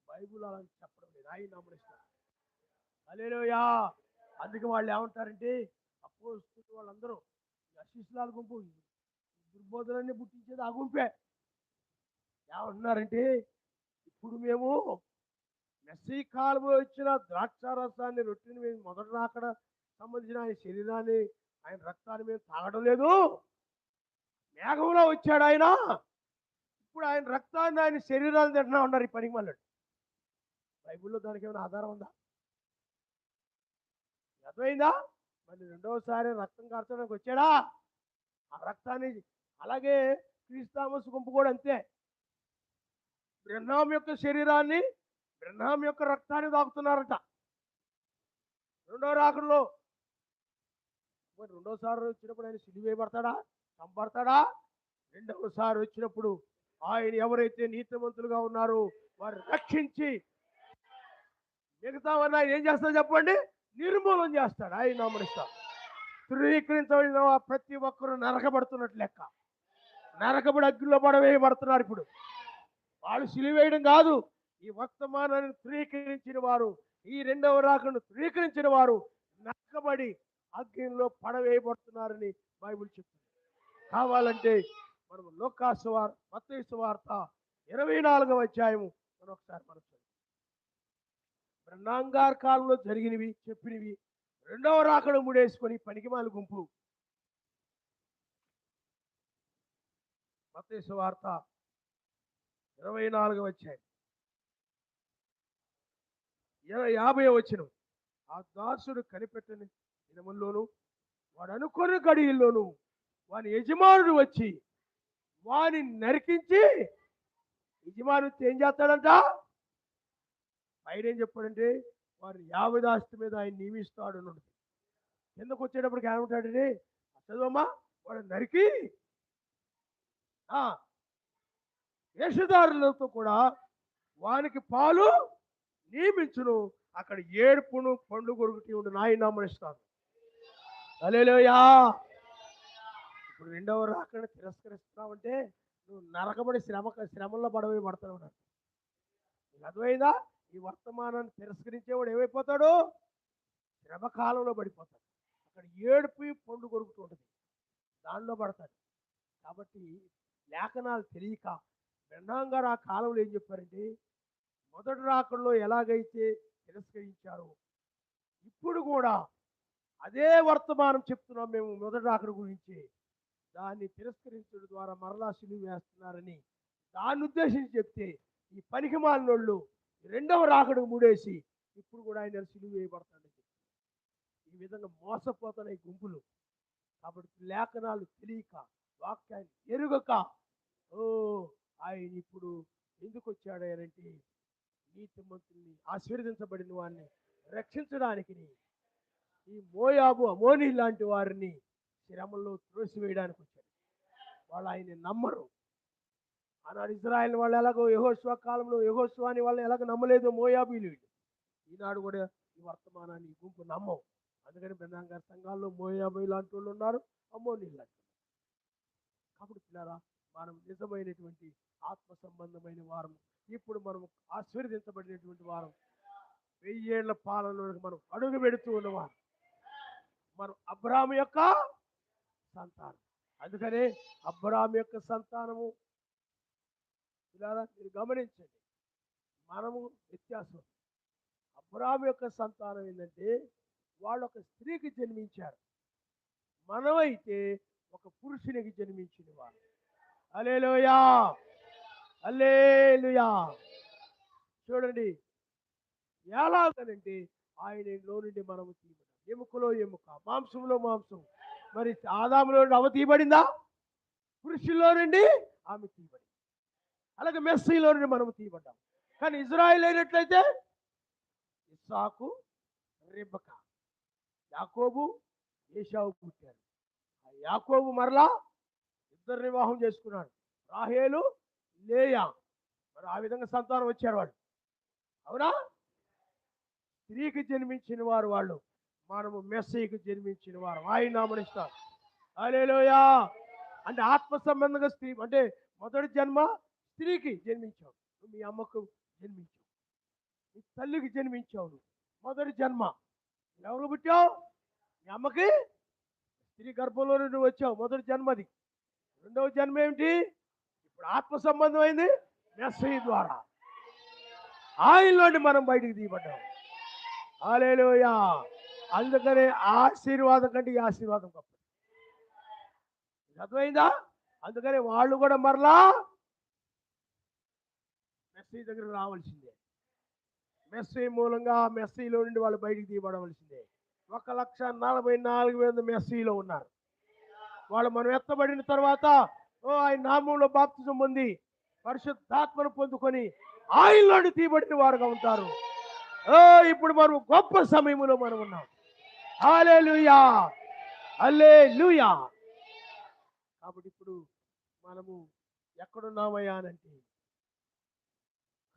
బైబుల్ అలా చెప్పడం లేదు. ఆయన నమ్మనిస్తారు. హల్లెలూయా. అందుకే వాళ్ళు ఏమంటారంటే, అపోస్తలులు వాళ్ళందరూ అశిష్యుల గుంపు, దుర్బోధనన్నీ పుట్టించేది ఆ గుంపే. ఏమంటున్నారంటే, ఇప్పుడు మేము మెస్సీ కాలంలో ఇచ్చిన ద్రాక్షారసాన్ని, రొట్టెని మేము మొదటి రాకడ సంబంధించిన ఆయన శరీరాన్ని, ఆయన రక్తాన్ని మేము తాగడం లేదు. మేఘంలో వచ్చాడు ఆయన, ఇప్పుడు ఆయన రక్తాన్ని ఆయన శరీరాన్ని తింటున్నా ఉన్నారు ఈ పనికి మళ్ళీ. బైబిల్లో దానికి ఏమైనా ఆధారం ఉందా? అర్థమైందా? మరి రెండవసారి రక్తం కార్చడానికి వచ్చాడా? ఆ రక్తాన్ని అలాగే క్రీస్తామస్ గుంపు కూడా అంతే. బ్రహ్నాం యొక్క శరీరాన్ని, బ్రహ్నాం యొక్క రక్తాన్ని తాగుతున్నారట. రెండో రాకడలో మరి రెండోసారి వచ్చినప్పుడు ఆయన సిలువ వేయబడతాడా, చంపబడతాడా? రెండవసారి వచ్చినప్పుడు ఆయన ఎవరైతే నీతిమంతులుగా ఉన్నారో వారు రక్షించి మిగతావన్నీ ఆయన ఏం చేస్తాడు చెప్పండి? నిర్మూలన చేస్తాడు. ఆయన నామనిస్తాడు. ధృవీకరించబడిన ప్రతి ఒక్కరూ నరకబడుతున్నట్లు లెక్క. నరకబడి అగ్నిలో పడవేయబడుతున్నారు. ఇప్పుడు వాళ్ళు సిలువేయడం కాదు, ఈ వర్తమానాన్ని ధృవీకరించిన వారు, ఈ రెండవ రాకను ధృవీకరించిన వారు నరకబడి అగ్నిలో పడవేయబడుతున్నారని బైబిల్ చెప్తుంది. కావాలంటే మనం మత్తయి సువార్త 24వ అధ్యాయము మనం ఒకసారి మనం బ్రహ్మాంగార్ కాలంలో జరిగినవి చెప్పినవి రెండవ రాకడ ముడేసుకొని పనికిమాల గుంపు. మత్తయి సువార్త 24వ అధ్యాయం 50వ వచనం. ఆ దాసుడు కనిపెట్టని దినముల్లోను వాడు అనుకున్న గడియల్లోను వాని యజమానుడు వచ్చి వాని నరికించి, యజమానుడు ఏం చేస్తాడంట? ఆయన ఏం చెప్పాడంటే వారిని 50 ఆస్తి మీద ఆయన నియమిస్తాడు అన్నది. కిందకు వచ్చేటప్పటికి ఏమంటాడంటే, చదువమ్మా, వాడు నరికి వేషధారులతో కూడా వానికి పాలు నియమించును, అక్కడ ఏడుపును పండు కొరుకుటి ఉండు నాయన నమ్మనిస్తాను. హల్లెలూయా. ఇప్పుడు రెండవ రాకడ తిరస్కరిస్తున్నావంటే నువ్వు నరకబడి శ్రమల్లో పడవేయబడతావు. నీకు అర్థమైందా? ఈ వర్తమానాన్ని తిరస్కరించేవాడు ఏమైపోతాడు? శ్రమకాలంలో పడిపోతాడు. అక్కడ ఏడుపు పండు కొరుకుతూ ఉంటుంది, దానిలో పడతాడు. కాబట్టి లేఖనాలు తెలియక బ్రహ్మాం గారు ఆ కాలంలో ఏం చెప్పారంటే, మొదటి రాకడలో ఎలాగైతే తిరస్కరించారో ఇప్పుడు కూడా అదే వర్తమానం చెప్తున్నాం మేము మొదటి రాకడ గురించి. దాన్ని తిరస్కరించడం ద్వారా మరలా సిలువ వేస్తున్నారని దాన్ని ఉద్దేశించి చెప్తే, ఈ పనికి మాలినోళ్ళు రెండవ రాకడకు ముడేసి ఇప్పుడు కూడా ఆయన సిలువ వేయబడతాడని చెప్పి ఈ విధంగా మోసపోతున్నాయి గుంపులు. కాబట్టి లేఖనాలు తెలియక, వాక్యాన్ని ఎరుగక, ఆయన ఇప్పుడు ఎందుకు వచ్చాడు అంటే నీతిమంతుల్ని, ఆశీర్వదించబడిన వారిని రక్షించడానికి, ఈ మోయాబు అమోనీ లాంటి వారిని శ్రమల్లో త్రోసివేయడానికి వచ్చాడు. వాళ్ళు ఆయన్ని నమ్మరు. ఆనాడు ఇజ్రాయెల్ వాళ్ళు ఎలాగో యెహోషువ కాలంలో యెహోషువాని వాళ్ళని ఎలాగో నమ్మలేదు మోయాబీలు, ఈనాడు కూడా ఈ వర్తమానాన్ని ఈ గుంపు నమ్మవు. అందుకని బ్రహ్మాం గారి సంఘాల్లో మోయాబీ లాంటి వాళ్ళు ఉన్నారు, అమోనీ లాంటి. కాబట్టి పిల్లరా, మనం నిజమైనటువంటి ఆత్మ సంబంధమైన వారం, ఇప్పుడు మనం ఆశీర్వదించబడినటువంటి వారం, 1000 ఏళ్ల పాలనలోకి మనం అడుగు పెడుతూ ఉన్నవారు, మనం అబ్రాహాము యొక్క సంతానం. అందుకనే అబ్రాహాము యొక్క సంతానము, పిల్లరా మీరు గమనించండి, మనము వ్యత్యాసం. అబ్రాహాము యొక్క సంతానం ఏంటంటే వాళ్ళు ఒక స్త్రీకి జన్మించారు, మనమైతే ఒక పురుషునికి జన్మించిన వారు. హల్లెలూయా, హల్లెలూయా. చూడండి ఎలాగనంటే ఆయనలో నుండి మనము తీయబడ్డాం, ఎముకలో ఎముక, మాంసంలో మాంసం. మరి ఆదాములో నుండి అవ తీయబడిందా? పురుషుల్లో నుండి ఆమె తీయబడింది. అలాగే మెస్సీలో నుండి మనము తీయబడ్డాం. కానీ ఇజ్రాయిల్ అయినట్లయితే ఇస్సాకు, రెబెకా, యాకోబు, ఏశావు పుట్టారు. ఆ యాకోబు మరలా ఇద్దరు వివాహం చేసుకున్నాడు, రాహేలు, లేయా. మరి ఆ విధంగా సంతానం వచ్చారు వాళ్ళు. అవునా? స్త్రీకి జన్మించిన వారు వాళ్ళు, మనము మెస్సీకి జన్మించిన వారు. ఆయన నామనిస్తారు. హల్లెలూయా. అంటే ఆత్మ సంబంధంగా స్త్రీ అంటే మొదటి జన్మ స్త్రీకి జన్మించావు, మీ అమ్మకు జన్మించావు, మీ తల్లికి జన్మించావు. మొదటి జన్మ ఎవరు పుట్టావు? మీ అమ్మకి, స్త్రీ గర్భంలో నువ్వు వచ్చావు, మొదటి జన్మది. రెండవ జన్మ ఏమిటి? ఇప్పుడు ఆత్మ సంబంధమైంది, మెస్సీ ద్వారా. ఆయనలోని మనం బయటికి తీయబడ్డాం. హల్లెలూయా. అందుకనే ఆశీర్వాదం కంటే ఈ ఆశీర్వాదం గొప్ప. అర్థమైందా? అందుకని వాళ్ళు కూడా మరలా మెస్సీ దగ్గరకు రావాల్సిందే. మెస్సీ మూలంగా మెస్సీలో నుండి వాళ్ళు బయటికి తీయబడవలసిందే. 1,44,000 మెస్సీలో ఉన్నారు. వాళ్ళు మనం ఎత్తబడిన తర్వాత ఆయన నామంలో బాప్తిజం పొంది పరిశుద్ధాత్మను పొందుకొని ఆయనలోని తీయబడిన వారుగా ఉంటారు. ఇప్పుడు మనం గొప్ప సమయంలో మనం ఉన్నాం. హల్లెలూయా, హల్లెలూయా. కాబట్టి ఇప్పుడు మనము ఎక్కడున్నామయ్యా అంటే,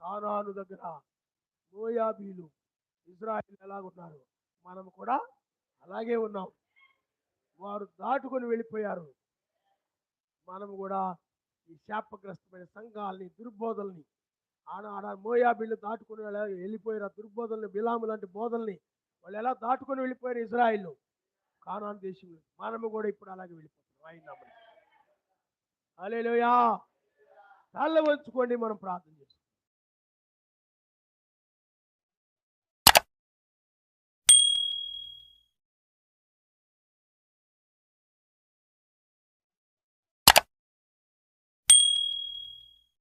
కానాను దగ్గర మోయాబీలు, ఇజ్రాయిల్ ఎలాగున్నారు, మనం కూడా అలాగే ఉన్నాం. వారు దాటుకొని వెళ్ళిపోయారు, మనం కూడా ఈ శాపగ్రస్తమైన సంఘాలని, దుర్బోధల్ని, ఆడ మోయాబీళ్ళు దాటుకుని వెళ్ళిపోయారు. ఆ దుర్బోధల్ని, బిలాము లాంటి బోధల్ని వాళ్ళు ఎలా దాటుకొని వెళ్ళిపోయారు ఇజ్రాయిల్ కానాను దేశంలో. మనము కూడా ఇప్పుడు అలాగే వెళ్ళిపోతున్నాం. ఆయన నమ్మని హల్లెలూయా. తల్ల వంచుకోండి, మనం ప్రార్థన